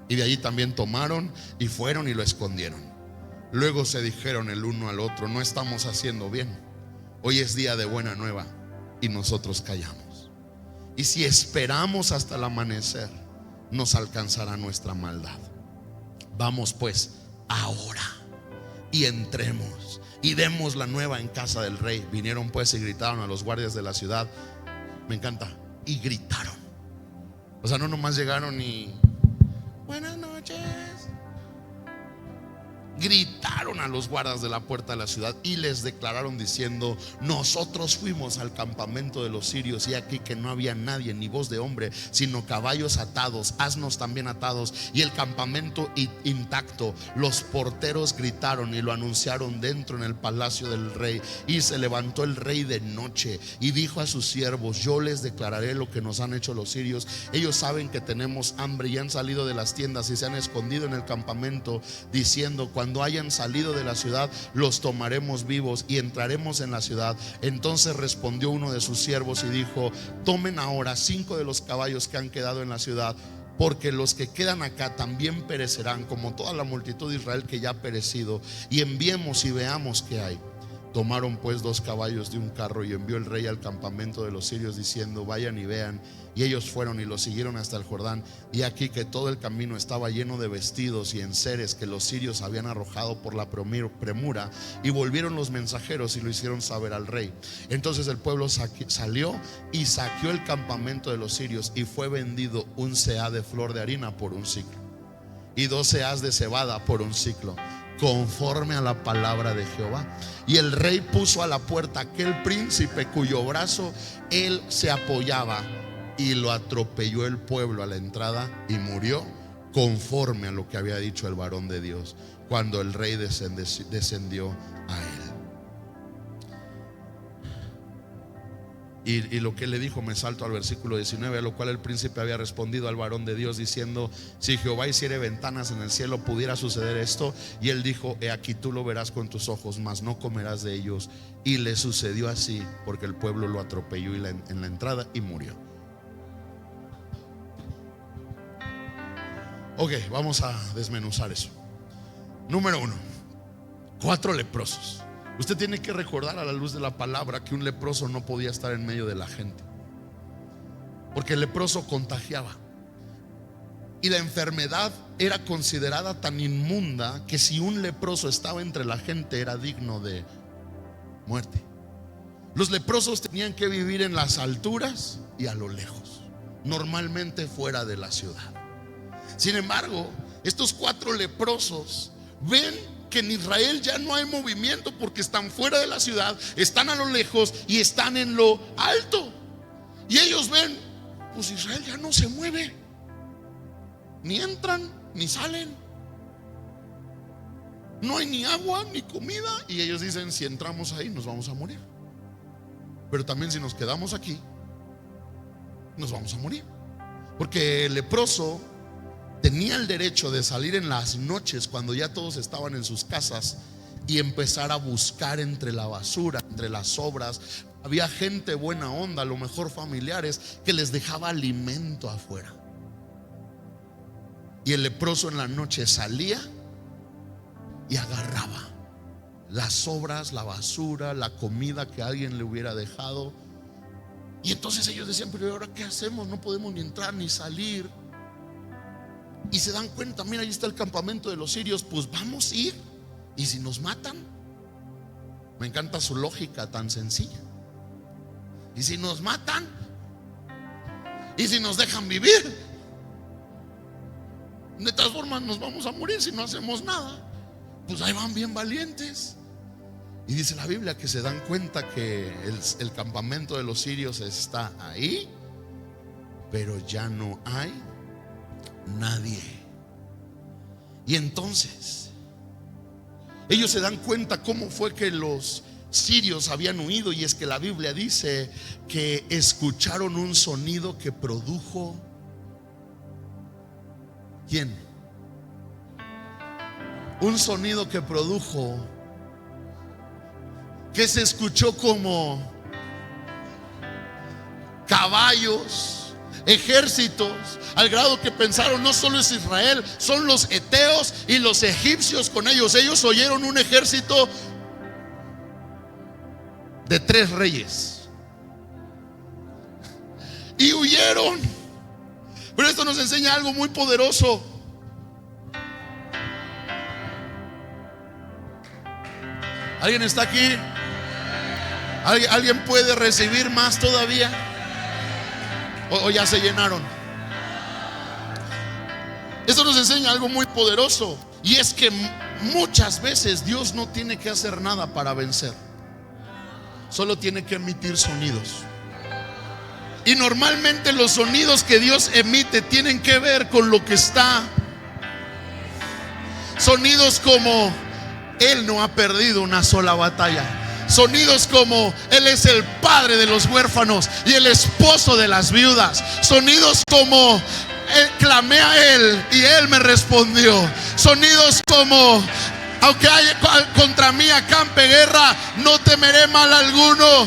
y de allí también tomaron y fueron y lo escondieron. Luego se dijeron el uno al otro: no estamos haciendo bien. Hoy es día de buena nueva y nosotros callamos. Y si esperamos hasta el amanecer, nos alcanzará nuestra maldad. Vamos pues ahora y entremos y demos la nueva en casa del rey. Vinieron pues y gritaron a los guardias de la ciudad. Me encanta. Y gritaron. O sea, no nomás llegaron y buenas noches. Gritaron a los guardas de la puerta de la ciudad y les declararon diciendo: nosotros fuimos al campamento de los sirios, y aquí que no había nadie, ni voz de hombre, sino caballos atados, asnos también atados, y el campamento intacto. Los porteros gritaron y lo anunciaron dentro en el palacio del rey. Y se levantó el rey de noche y dijo a sus siervos: yo les declararé lo que nos han hecho los sirios. Ellos saben que tenemos hambre y han salido de las tiendas y se han escondido en el campamento, diciendo: cuando hayan salido de la ciudad, los tomaremos vivos y entraremos en la ciudad. Entonces respondió uno de sus siervos y dijo: tomen ahora 5 de los caballos que han quedado en la ciudad, porque los que quedan acá también perecerán, como toda la multitud de Israel que ya ha perecido, y enviemos y veamos qué hay. Tomaron pues 2 caballos de un carro, y envió el rey al campamento de los sirios diciendo: vayan y vean. Y ellos fueron y lo siguieron hasta el Jordán. Y aquí que todo el camino estaba lleno de vestidos y enseres que los sirios habían arrojado por la premura. Y volvieron los mensajeros y lo hicieron saber al rey. Entonces el pueblo salió y saqueó el campamento de los sirios, y fue vendido un seah de flor de harina por un siclo, y 2 seahs de cebada por un siclo, conforme a la palabra de Jehová. Y el rey puso a la puerta aquel príncipe cuyo brazo él se apoyaba, y lo atropelló el pueblo a la entrada, y murió conforme a lo que había dicho el varón de Dios, cuando el rey descendió a él. Y lo que le dijo, me salto al versículo 19, a lo cual el príncipe había respondido al varón de Dios diciendo: si Jehová hiciere ventanas en el cielo, pudiera suceder esto. Y él dijo: he aquí tú lo verás con tus ojos, mas no comerás de ellos. Y le sucedió así, porque el pueblo lo atropelló en la entrada, y murió. Ok, vamos a desmenuzar eso. Número 1, 4 leprosos. Usted tiene que recordar a la luz de la palabra que un leproso no podía estar en medio de la gente, porque el leproso contagiaba, y la enfermedad era considerada tan inmunda que si un leproso estaba entre la gente era digno de muerte. Los leprosos tenían que vivir en las alturas y a lo lejos, normalmente fuera de la ciudad. Sin embargo, estos 4 leprosos ven que en Israel ya no hay movimiento, porque están fuera de la ciudad, están a lo lejos y están en lo alto. Y ellos ven: pues Israel ya no se mueve, ni entran ni salen. No hay ni agua ni comida. Y ellos dicen, si entramos ahí nos vamos a morir. Pero también si nos quedamos aquí, nos vamos a morir. Porque el leproso tenía el derecho de salir en las noches, cuando ya todos estaban en sus casas, y empezar a buscar entre la basura, entre las sobras. Había gente buena onda, a lo mejor familiares, que les dejaba alimento afuera. Y el leproso en la noche salía y agarraba las sobras, la basura, la comida que alguien le hubiera dejado. Y entonces ellos decían, pero ¿ahora qué hacemos? No podemos ni entrar ni salir. Y se dan cuenta, mira, ahí está el campamento de los sirios, pues vamos a ir. ¿Y si nos matan? Me encanta su lógica tan sencilla. ¿Y si nos matan? ¿Y si nos dejan vivir? De todas formas nos vamos a morir si no hacemos nada. Pues ahí van bien valientes. Y dice la Biblia que se dan cuenta que el campamento de los sirios está ahí, pero ya no hay nadie. Y entonces ellos se dan cuenta cómo fue que los sirios habían huido. Y es que la Biblia dice que escucharon un sonido que produjo, ¿quién? Un sonido que produjo, que se escuchó como caballos, ejércitos, al grado que pensaron, no solo es Israel, son los heteos y los egipcios con ellos. Ellos oyeron un ejército de 3 reyes y huyeron. Pero esto nos enseña algo muy poderoso. ¿Alguien está aquí? ¿Alguien puede recibir más todavía? ¿O ya se llenaron? Esto nos enseña algo muy poderoso, y es que muchas veces Dios no tiene que hacer nada para vencer, solo tiene que emitir sonidos. Y normalmente los sonidos que Dios emite tienen que ver con lo que está. Sonidos como: Él no ha perdido una sola batalla. Sonidos como: Él es el padre de los huérfanos y el esposo de las viudas. Sonidos como: clamé a Él y Él me respondió. Sonidos como: aunque haya contra mí acampe guerra, no temeré mal alguno,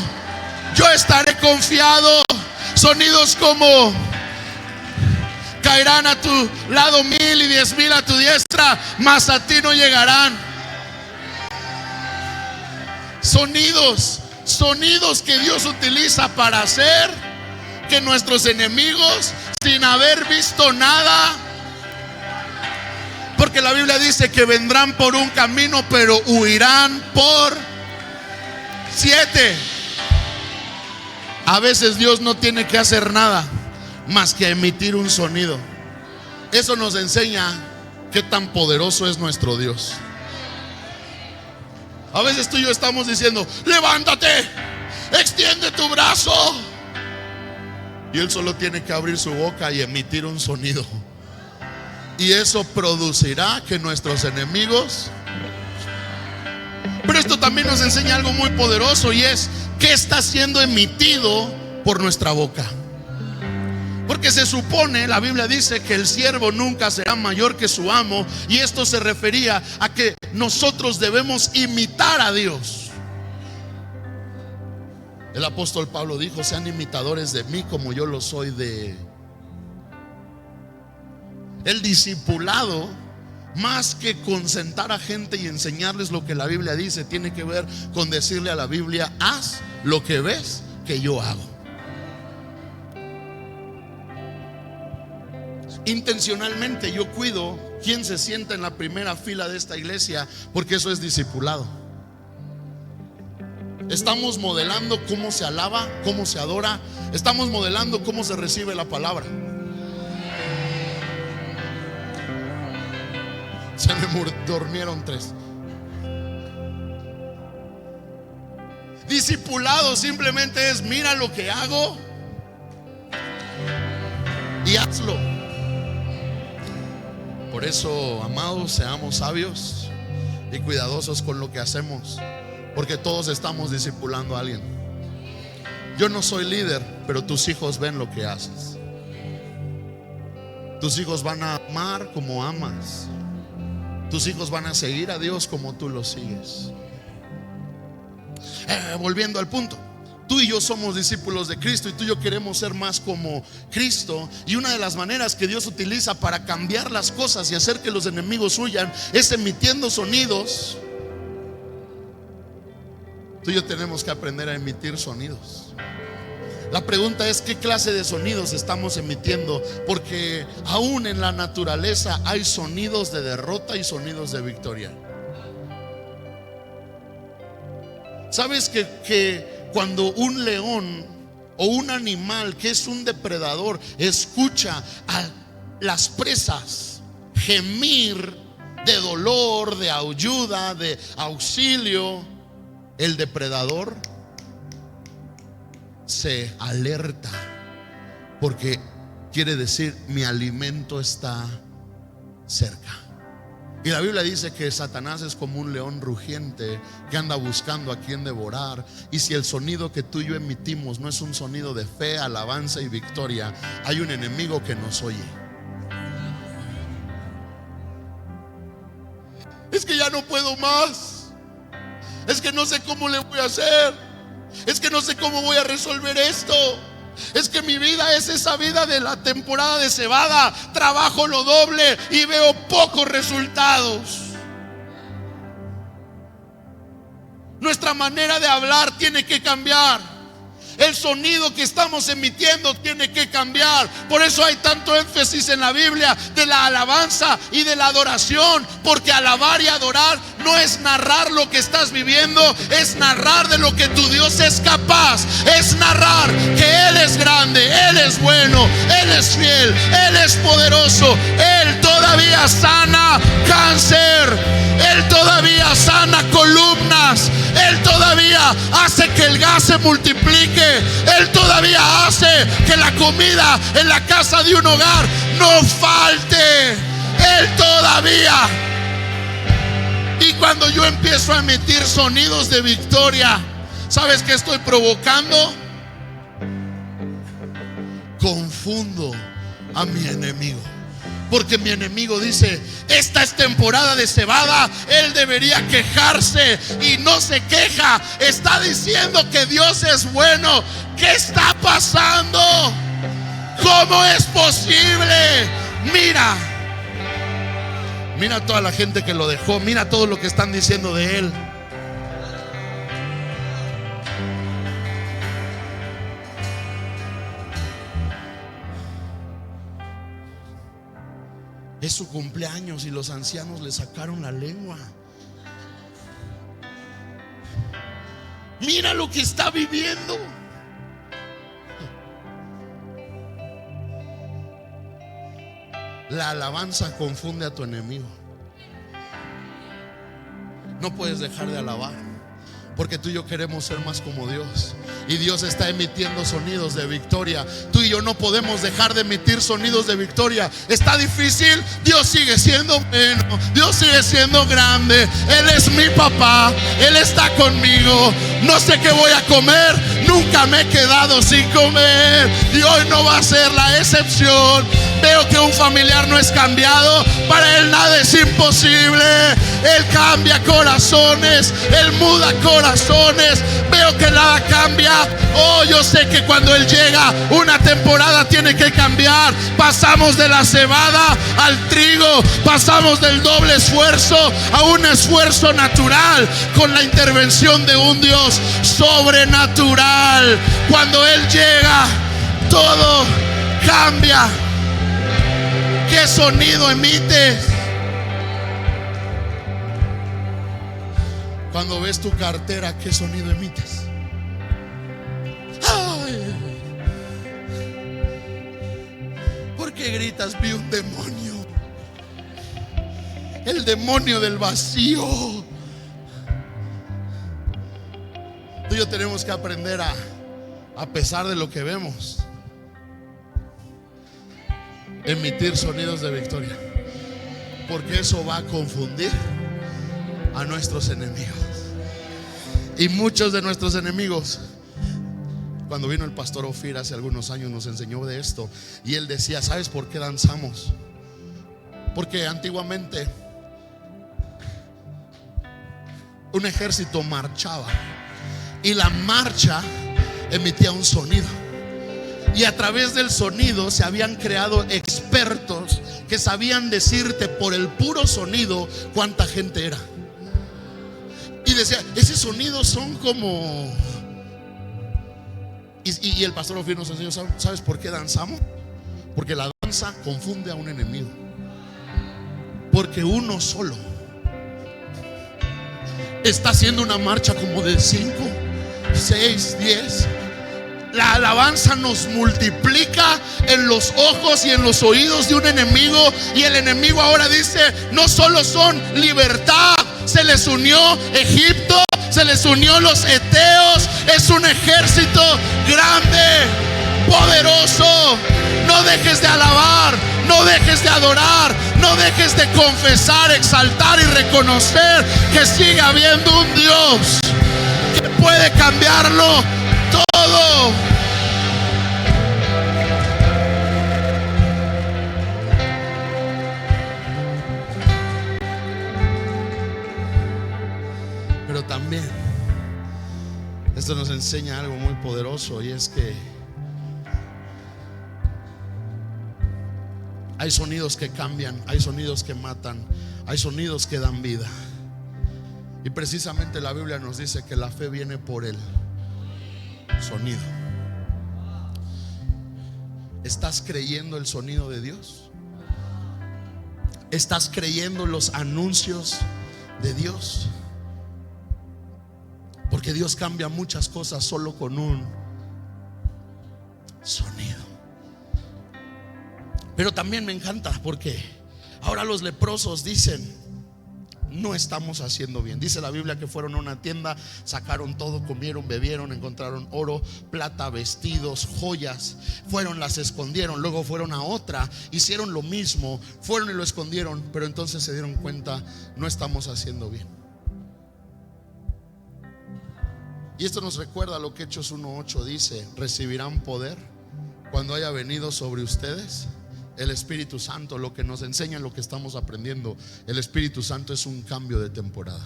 yo estaré confiado. Sonidos como: caerán a tu lado 1000 y 10,000 a tu diestra, mas a ti no llegarán. Sonidos que Dios utiliza para hacer que nuestros enemigos, sin haber visto nada, porque la Biblia dice que vendrán por un camino, pero huirán por 7. A veces Dios no tiene que hacer nada más que emitir un sonido. Eso nos enseña qué tan poderoso es nuestro Dios. A veces tú y yo estamos diciendo: levántate, extiende tu brazo, y Él solo tiene que abrir su boca y emitir un sonido, y eso producirá que nuestros enemigos. Pero esto también nos enseña algo muy poderoso, y es qué está siendo emitido por nuestra boca. Porque se supone, la Biblia dice que el siervo nunca será mayor que su amo, y esto se refería a que nosotros debemos imitar a Dios. El apóstol Pablo dijo: sean imitadores de mí como yo lo soy de. El discipulado, más que con sentar a gente y enseñarles lo que la Biblia dice, tiene que ver con decirle a la Biblia: haz lo que ves que yo hago. Intencionalmente yo cuido quién se sienta en la primera fila de esta iglesia, porque eso es discipulado. Estamos modelando cómo se alaba, cómo se adora. Estamos modelando cómo se recibe la palabra. Se me durmieron 3. Discipulado simplemente es: mira lo que hago y hazlo. Por eso, amados, seamos sabios y cuidadosos con lo que hacemos, porque todos estamos discipulando a alguien. Yo no soy líder, pero tus hijos ven lo que haces. Tus hijos van a amar como amas. Tus hijos van a seguir a Dios como tú lo sigues. Volviendo al punto, tú y yo somos discípulos de Cristo, y tú y yo queremos ser más como Cristo. Y una de las maneras que Dios utiliza para cambiar las cosas y hacer que los enemigos huyan es emitiendo sonidos. Tú y yo tenemos que aprender a emitir sonidos. La pregunta es: ¿qué clase de sonidos estamos emitiendo? Porque aún en la naturaleza hay sonidos de derrota y sonidos de victoria. ¿Sabes que cuando un león o un animal que es un depredador escucha a las presas gemir de dolor, de ayuda, de auxilio, el depredador se alerta, porque quiere decir: mi alimento está cerca? Y la Biblia dice que Satanás es como un león rugiente que anda buscando a quien devorar. Y si el sonido que tú y yo emitimos no es un sonido de fe, alabanza y victoria, hay un enemigo que nos oye. Es que ya no puedo más. Es que no sé cómo le voy a hacer. Es que no sé cómo voy a resolver esto. Es que mi vida es esa vida de la temporada de cebada. Trabajo lo doble y veo pocos resultados. Nuestra manera de hablar tiene que cambiar. El sonido que estamos emitiendo tiene que cambiar. Por eso hay tanto énfasis en la Biblia de la alabanza y de la adoración, porque alabar y adorar no es narrar lo que estás viviendo, es narrar de lo que tu Dios es capaz. Es narrar que Él es grande, Él es bueno, Él es fiel, Él es poderoso. Él todavía sana cáncer, Él todavía sana columnas, Él todavía hace que el gas se multiplique, Él todavía hace que la comida en la casa de un hogar no falte. Él todavía. Y cuando yo empiezo a emitir sonidos de victoria, ¿sabes qué estoy provocando? Confundo a mi enemigo. Porque mi enemigo dice: esta es temporada de cebada, él debería quejarse, y no se queja. Está diciendo que Dios es bueno. ¿Qué está pasando? ¿Cómo es posible? Mira a toda la gente que lo dejó. Mira todo lo que están diciendo de él. Es su cumpleaños y los ancianos le sacaron la lengua. Mira lo que está viviendo. La alabanza confunde a tu enemigo. No puedes dejar de alabar, porque tú y yo queremos ser más como Dios, y Dios está emitiendo sonidos de victoria. Tú y yo no podemos dejar de emitir sonidos de victoria. Está difícil, Dios sigue siendo bueno, Dios sigue siendo grande. Él es mi papá, Él está conmigo. No sé qué voy a comer, nunca me he quedado sin comer, y hoy no va a ser la excepción. Veo que un familiar no es cambiado, para Él nada es imposible. Él cambia corazones, Él muda corazones. Veo que nada cambia. Oh, yo sé que cuando Él llega, una temporada tiene que cambiar. Pasamos de la cebada al trigo, pasamos del doble esfuerzo a un esfuerzo natural, con la intervención de un Dios sobrenatural. Cuando Él llega, todo cambia. ¿Qué sonido emites? Cuando ves tu cartera, ¿qué sonido emites? ¡Ay! ¿Por qué gritas? Vi un demonio. El demonio del vacío. Tú y yo tenemos que aprender a pesar de lo que vemos, emitir sonidos de victoria. porque eso va a confundir a nuestros enemigos. Y muchos de nuestros enemigos, cuando vino el pastor Ofir hace algunos años, nos enseñó de esto. Y él decía: ¿sabes por qué danzamos? Porque antiguamente un ejército marchaba y la marcha emitía un sonido, y a través del sonido se habían creado expertos que sabían decirte por el puro sonido cuánta gente era. Y decía: ese sonido son como... Y el pastor Ofir nos enseñó: ¿sabes por qué danzamos? Porque la danza confunde a un enemigo. Porque uno solo está haciendo una marcha como de 5, 6, 10. La alabanza nos multiplica en los ojos y en los oídos de un enemigo. Y el enemigo ahora dice: no solo son libertad, se les unió Egipto, se les unió los eteos. Es un ejército grande, poderoso. No dejes de alabar, no dejes de adorar, no dejes de confesar, exaltar y reconocer que sigue habiendo un Dios que puede cambiarlo todo. Pero también esto nos enseña algo muy poderoso, y es que hay sonidos que cambian, hay sonidos que matan, hay sonidos que dan vida. Y precisamente la Biblia nos dice que la fe viene por el sonido. ¿Estás creyendo el sonido de Dios? ¿Estás creyendo los anuncios de Dios? Porque Dios cambia muchas cosas solo con un sonido. Pero también me encanta porque ahora los leprosos dicen: no estamos haciendo bien. Dice la Biblia que fueron a una tienda, sacaron todo, comieron, bebieron, encontraron oro, plata, vestidos, joyas. Fueron, las escondieron. Luego fueron a otra, hicieron lo mismo, fueron y lo escondieron. Pero entonces se dieron cuenta: no estamos haciendo bien. Y esto nos recuerda lo que Hechos 1:8 dice: recibirán poder cuando haya venido sobre ustedes el Espíritu Santo. Lo que nos enseña, lo que estamos aprendiendo, el Espíritu Santo es un cambio de temporada.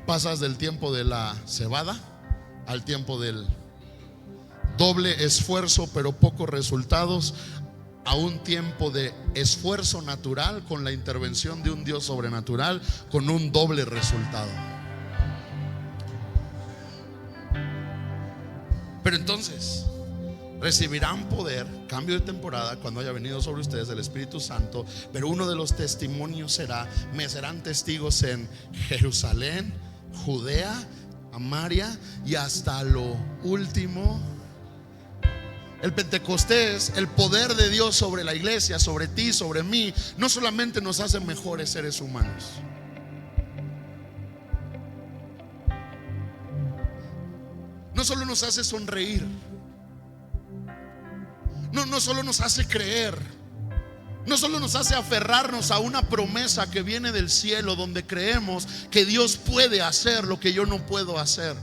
Pasas del tiempo de la cebada al tiempo del doble esfuerzo pero pocos resultados, a un tiempo de esfuerzo natural con la intervención de un Dios sobrenatural con un doble resultado. Pero entonces recibirán poder, cambio de temporada, cuando haya venido sobre ustedes el Espíritu Santo. Pero uno de los testimonios será: me serán testigos en Jerusalén, Judea, Samaria y hasta lo último. El Pentecostés, el poder de Dios sobre la iglesia, sobre ti, sobre mí, no solamente nos hace mejores seres humanos, no solo nos hace sonreír, no solo nos hace creer, no solo nos hace aferrarnos a una promesa que viene del cielo, donde creemos que Dios puede hacer lo que yo no puedo hacer.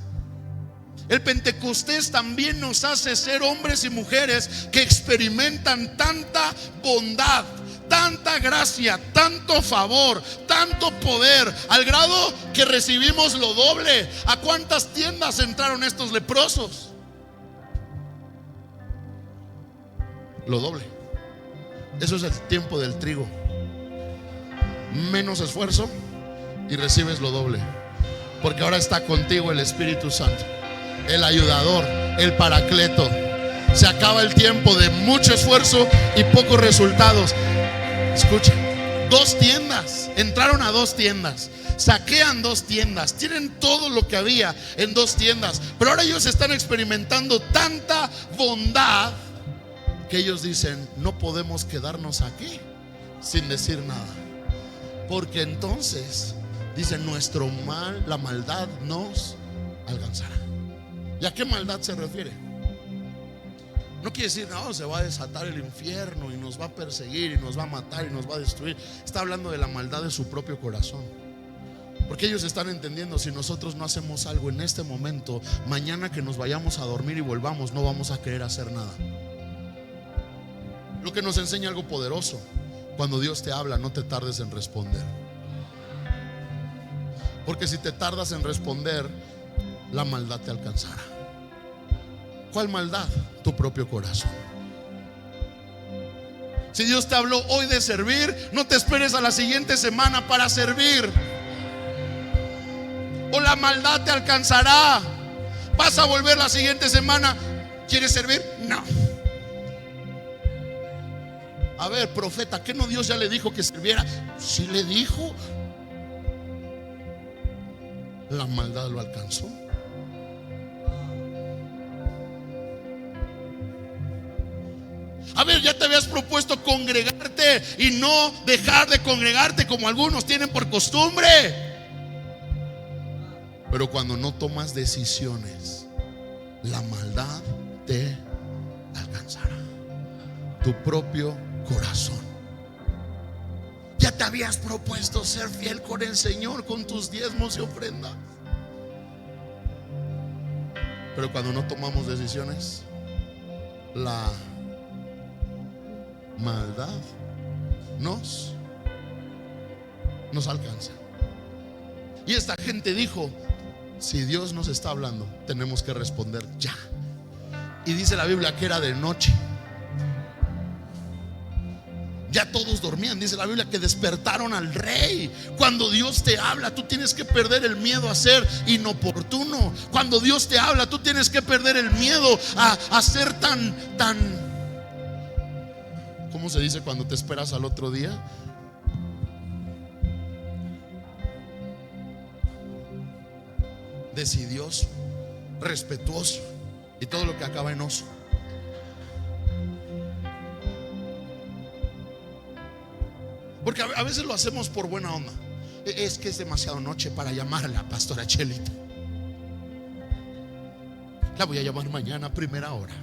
El Pentecostés también nos hace ser hombres y mujeres que experimentan tanta bondad, tanta gracia, tanto favor, tanto poder, al grado que recibimos lo doble. ¿A cuántas tiendas entraron estos leprosos? Lo doble. Eso es el tiempo del trigo. Menos esfuerzo y recibes lo doble, porque ahora está contigo el Espíritu Santo, el ayudador, el paracleto. Se acaba el tiempo de mucho esfuerzo y pocos resultados. Escucha, 2 tiendas, entraron a 2 tiendas, saquean 2 tiendas, tienen todo lo que había en 2 tiendas, pero ahora ellos están experimentando tanta bondad que ellos dicen: no podemos quedarnos aquí sin decir nada, porque entonces dicen: nuestro mal, la maldad nos alcanzará. ¿Y a qué maldad se refiere? No quiere decir, no, se va a desatar el infierno y nos va a perseguir y nos va a matar y nos va a destruir. Está hablando de la maldad de su propio corazón. Porque ellos están entendiendo, si nosotros no hacemos algo en este momento, mañana que nos vayamos a dormir y volvamos, no vamos a querer hacer nada. Lo que nos enseña algo poderoso: cuando Dios te habla, no te tardes en responder. Porque si te tardas en responder, la maldad te alcanzará. ¿Cuál maldad? Tu propio corazón. Si Dios te habló hoy de servir, no te esperes a la siguiente semana para servir, o la maldad te alcanzará. Vas a volver la siguiente semana. ¿Quieres servir? No. A ver, profeta, ¿qué no Dios ya le dijo que sirviera? Sí le dijo. La maldad lo alcanzó. A ver, ya te habías propuesto congregarte y no dejar de congregarte como algunos tienen por costumbre. Pero cuando no tomas decisiones, la maldad te alcanzará. Tu propio corazón. Ya te habías propuesto ser fiel con el Señor, con tus diezmos y ofrendas, pero cuando no tomamos decisiones, la maldad nos alcanza. Y esta gente dijo: si Dios nos está hablando, tenemos que responder ya. Y dice la Biblia que era de noche. Ya todos dormían. Dice la Biblia que despertaron al rey. Cuando Dios te habla, tú tienes que perder el miedo a ser inoportuno. Cuando Dios te habla, tú tienes que perder el miedo a ser tan ¿cómo se dice cuando te esperas al otro día? Decidioso, respetuoso y todo lo que acaba en oso. Porque a veces lo hacemos por buena onda. Es que es demasiado noche para llamar a la pastora Chelita. La voy a llamar mañana a primera hora.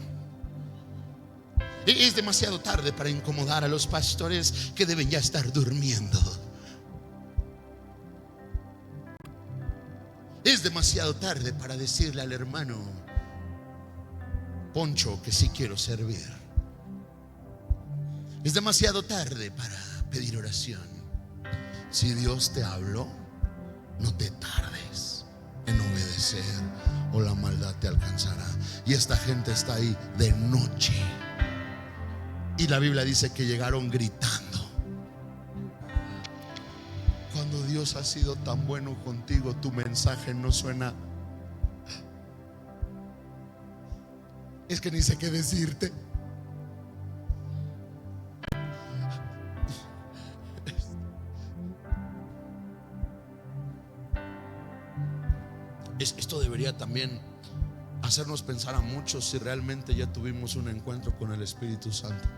Es demasiado tarde para incomodar a los pastores que deben ya estar durmiendo. Es demasiado tarde para decirle al hermano Poncho que sí quiero servir. Es demasiado tarde para pedir oración. Si Dios te habló, no te tardes en obedecer, o la maldad te alcanzará. Y esta gente está ahí de noche. Y la Biblia dice que llegaron gritando. Cuando Dios ha sido tan bueno contigo, tu mensaje no suena. Es que ni sé qué decirte. Esto debería también hacernos pensar a muchos si realmente ya tuvimos un encuentro con el Espíritu Santo.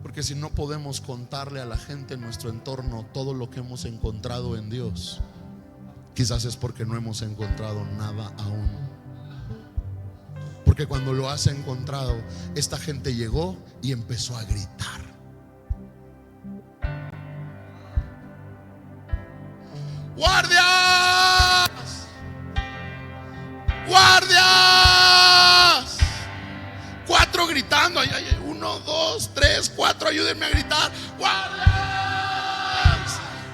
Porque si no podemos contarle a la gente en nuestro entorno todo lo que hemos encontrado en Dios, quizás es porque no hemos encontrado nada aún. Porque cuando lo has encontrado, esta gente llegó y empezó a gritar. ¡Guardias! ¡Guardias! 4 gritando. Ay, 1, 2, 3, 4. Ayúdenme a gritar. ¡Guardias!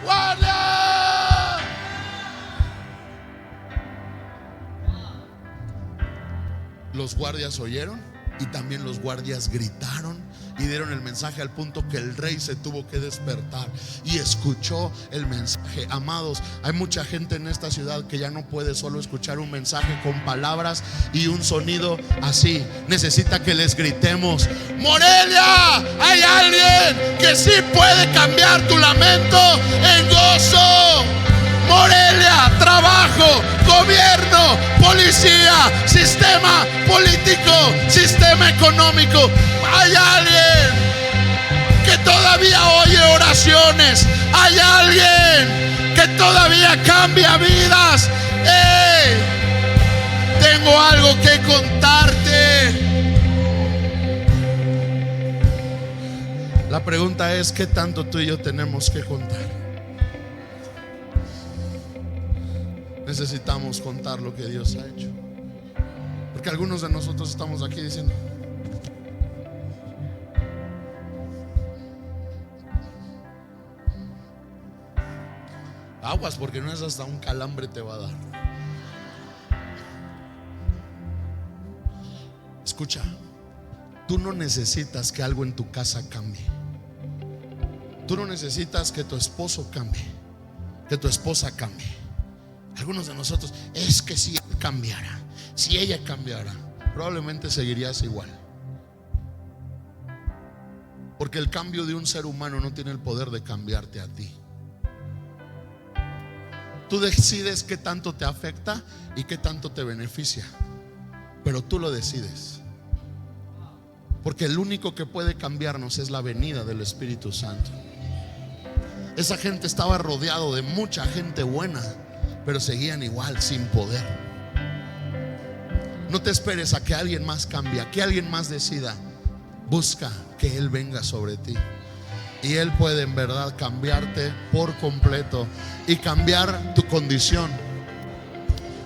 ¡Guardias! Los guardias oyeron y también los guardias gritaron y dieron el mensaje al punto que el rey se tuvo que despertar y escuchó el mensaje. Amados, hay mucha gente en esta ciudad que ya no puede solo escuchar un mensaje con palabras y un sonido así. Necesita que les gritemos: Morelia, hay alguien que sí puede cambiar tu lamento en gozo. Morelia, trabajo, gobierno, policía, sistema político, sistema económico. Hay alguien que todavía oye oraciones. Hay alguien que todavía cambia vidas. Tengo algo que contarte. La pregunta es: ¿qué tanto tú y yo tenemos que contar? Necesitamos contar lo que Dios ha hecho, porque algunos de nosotros estamos aquí diciendo: aguas, porque no es hasta un calambre te va a dar. Escucha, tú no necesitas que algo en tu casa cambie. Tú no necesitas que tu esposo cambie, que tu esposa cambie. Algunos de nosotros, es que si él cambiara, si ella cambiara, probablemente seguirías igual. Porque el cambio de un ser humano no tiene el poder de cambiarte a ti. Tú decides qué tanto te afecta y qué tanto te beneficia, pero tú lo decides. Porque el único que puede cambiarnos es la venida del Espíritu Santo. Esa gente estaba rodeado de mucha gente buena, pero seguían igual, sin poder. No te esperes a que alguien más cambie, a que alguien más decida. Busca que Él venga sobre ti, y Él puede en verdad cambiarte por completo y cambiar tu condición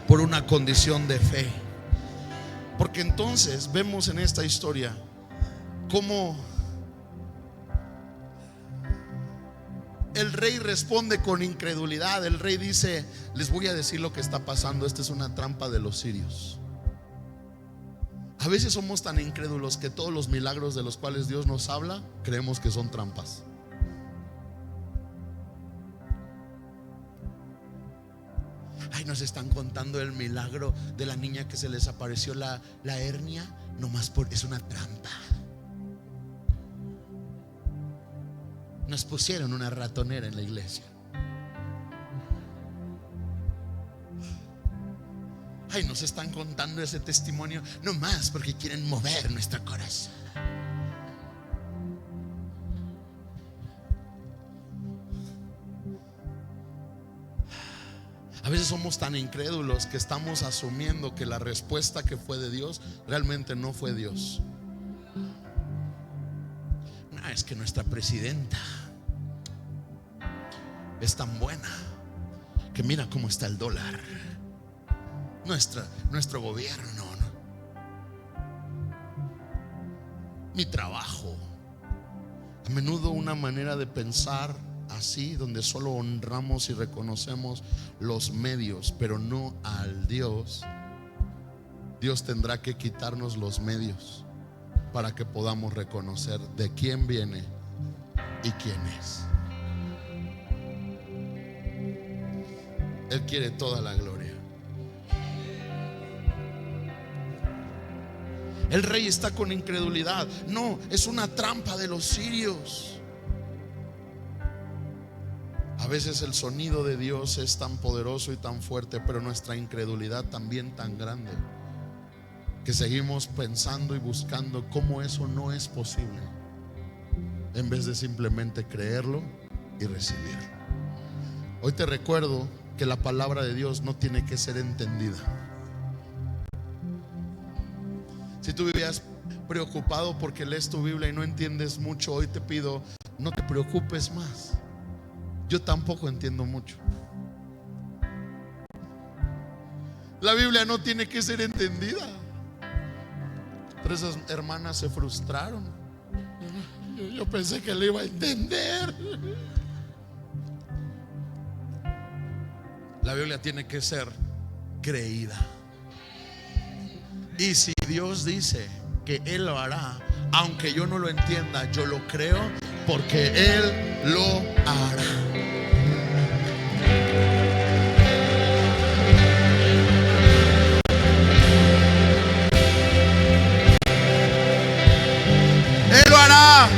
por una condición de fe. Porque entonces vemos en esta historia cómo el rey responde con incredulidad. El rey dice: les voy a decir lo que está pasando, esta es una trampa de los sirios. A veces somos tan incrédulos que todos los milagros de los cuales Dios nos habla creemos que son trampas. Ay, nos están contando el milagro de la niña que se les apareció la hernia, nomás es una trampa. Nos pusieron una ratonera en la iglesia. Ay, nos están contando ese testimonio nomás porque quieren mover nuestro corazón. A veces somos tan incrédulos que estamos asumiendo que la respuesta que fue de Dios realmente no fue Dios. No, es que nuestra presidenta es tan buena que mira cómo está el dólar. Nuestro gobierno, mi trabajo. A menudo una manera de pensar así, donde solo honramos y reconocemos los medios, pero no al Dios. Dios tendrá que quitarnos los medios para que podamos reconocer de quién viene y quién es. Él quiere toda la gloria. El rey está con incredulidad. No, es una trampa de los sirios. A veces el sonido de Dios es tan poderoso y tan fuerte, pero nuestra incredulidad también tan grande, que seguimos pensando y buscando cómo eso no es posible, en vez de simplemente creerlo y recibirlo. Hoy te recuerdo que la palabra de Dios no tiene que ser entendida. Si tú vivías preocupado porque lees tu Biblia y no entiendes mucho, hoy te pido, no te preocupes más. Yo tampoco entiendo mucho. La Biblia no tiene que ser entendida. Pero esas hermanas se frustraron. Yo pensé que le iba a entender. La Biblia tiene que ser creída. Y si Dios dice que Él lo hará, aunque yo no lo entienda, yo lo creo, porque Él lo hará. Él lo hará.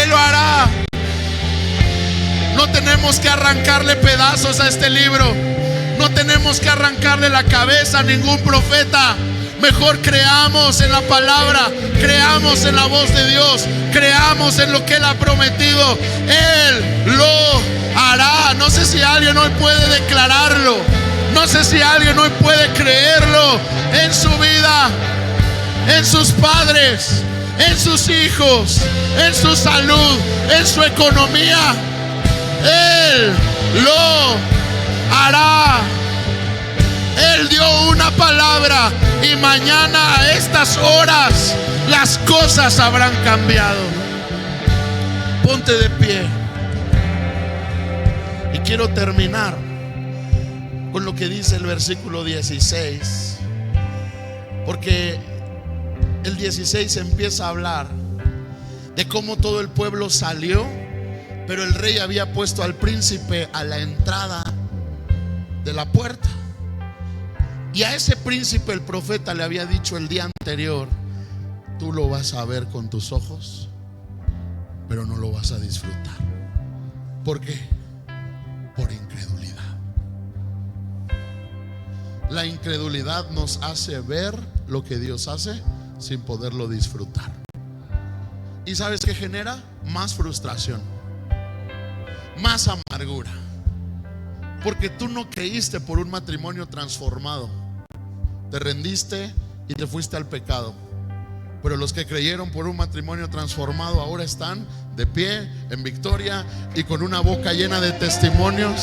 Él lo hará. No tenemos que arrancarle pedazos a este libro. No tenemos que arrancarle la cabeza a ningún profeta. Mejor creamos en la palabra, creamos en la voz de Dios, creamos en lo que Él ha prometido. Él lo hará. No sé si alguien hoy puede declararlo. No sé si alguien hoy puede creerlo en su vida, en sus padres, en sus hijos, en su salud, en su economía. Él lo hará. Él dio una palabra y mañana a estas horas las cosas habrán cambiado. Ponte de pie. Y quiero terminar con lo que dice el versículo 16, porque el 16 empieza a hablar de cómo todo el pueblo salió, pero el rey había puesto al príncipe a la entrada de la puerta. Y a ese príncipe el profeta le había dicho el día anterior: tú lo vas a ver con tus ojos, pero no lo vas a disfrutar. ¿Por qué? Por incredulidad. La incredulidad nos hace ver lo que Dios hace sin poderlo disfrutar. ¿Y sabes qué genera? Más frustración, más amargura, porque tú no creíste por un matrimonio transformado. Te rendiste y te fuiste al pecado. Pero los que creyeron por un matrimonio transformado ahora están de pie, en victoria y con una boca llena de testimonios.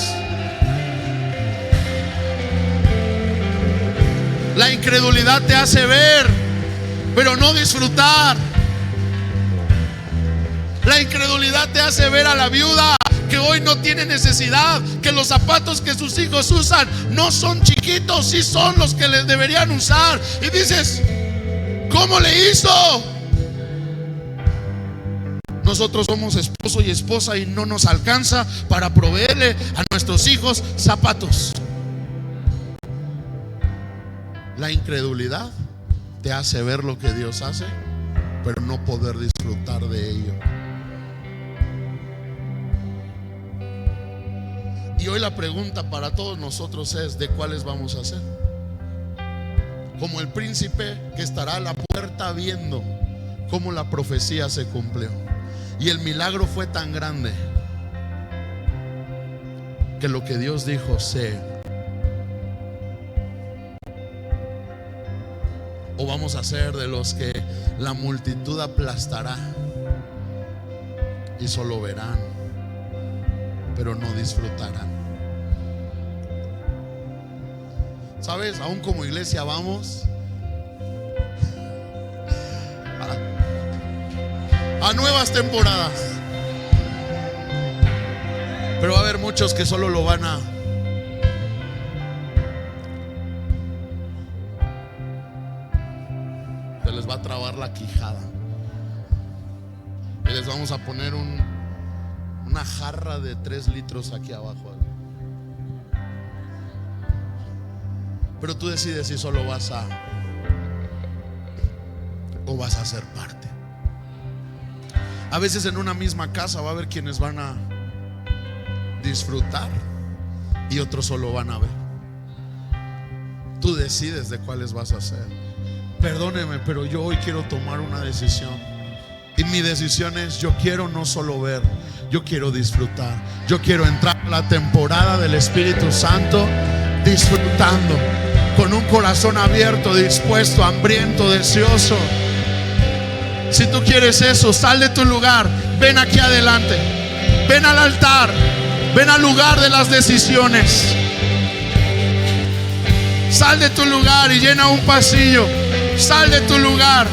La incredulidad te hace ver, pero no disfrutar. La incredulidad te hace ver a la viuda que hoy no tiene necesidad, que los zapatos que sus hijos usan no son chiquitos, sí son los que les deberían usar. Y dices: ¿cómo le hizo? Nosotros somos esposo y esposa y no nos alcanza para proveerle a nuestros hijos zapatos. La incredulidad te hace ver lo que Dios hace, pero no poder disfrutar de ello. Y hoy la pregunta para todos nosotros es: ¿de cuáles vamos a hacer? Como el príncipe que estará a la puerta viendo cómo la profecía se cumplió. Y el milagro fue tan grande que lo que Dios dijo sé. O vamos a ser de los que la multitud aplastará y solo verán, pero no disfrutarán. ¿Sabes? Aún como iglesia vamos a nuevas temporadas, pero va a haber muchos que solo lo van a se les va a trabar la quijada y les vamos a poner una jarra de 3 litros aquí abajo. Pero tú decides si solo vas a o vas a ser parte. A veces en una misma casa va a haber quienes van a disfrutar y otros solo van a ver. Tú decides de cuáles vas a hacer. Perdóneme, pero yo hoy quiero tomar una decisión. Y mi decisión es: yo quiero no solo ver, yo quiero disfrutar. Yo quiero entrar a la temporada del Espíritu Santo disfrutando, con un corazón abierto, dispuesto, hambriento, deseoso. Si tú quieres eso, sal de tu lugar, ven aquí adelante, ven al altar, ven al lugar de las decisiones. Sal de tu lugar y llena un pasillo. Sal de tu lugar,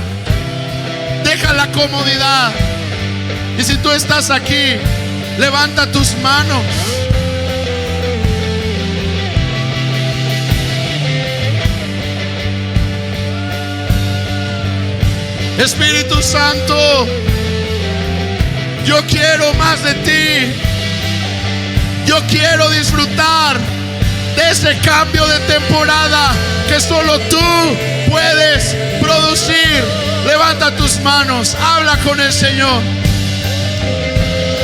deja la comodidad. Y si tú estás aquí, levanta tus manos. Espíritu Santo, yo quiero más de ti. Yo quiero disfrutar de ese cambio de temporada que solo tú puedes producir. Levanta tus manos, habla con el Señor.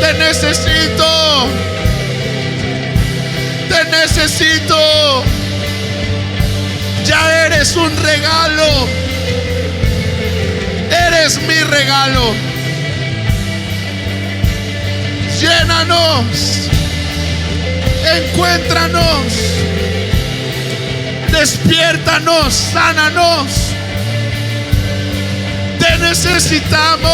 Te necesito, te necesito. Ya eres un regalo, eres mi regalo. Llénanos, encuéntranos, despiértanos, sánanos. Te necesitamos.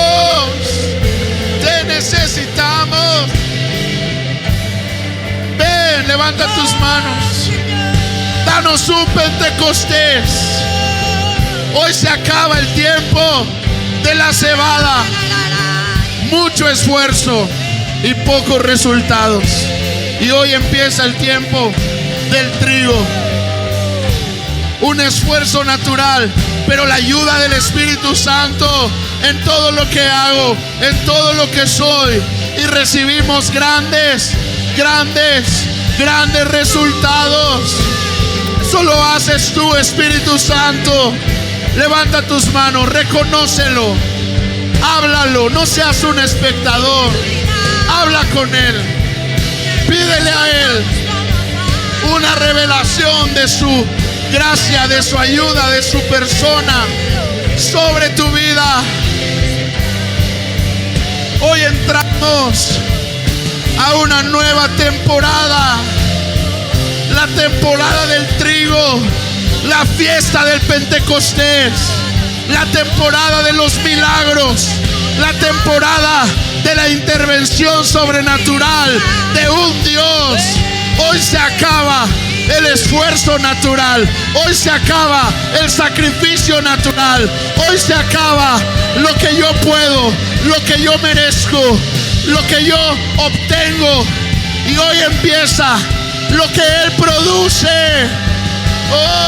Te necesitamos. Ven, levanta tus manos. Danos un Pentecostés. Hoy se acaba el tiempo de la cebada. Mucho esfuerzo y pocos resultados. Y hoy empieza el tiempo del trigo. Un esfuerzo natural, pero la ayuda del Espíritu Santo en todo lo que hago, en todo lo que soy. Y recibimos grandes resultados. Eso lo haces tú, Espíritu Santo. Levanta tus manos, reconócelo, háblalo, no seas un espectador. Habla con Él, pídele a Él una revelación de su gracia, de su ayuda, de su persona sobre tu vida. Hoy entramos a una nueva temporada, la temporada del trigo, la fiesta del Pentecostés, la temporada de los milagros, la temporada de la intervención sobrenatural de un Dios. Hoy se acaba el esfuerzo natural. Hoy se acaba el sacrificio natural. Hoy se acaba lo que yo puedo, lo que yo merezco, lo que yo obtengo. Y hoy empieza lo que Él produce. Oh.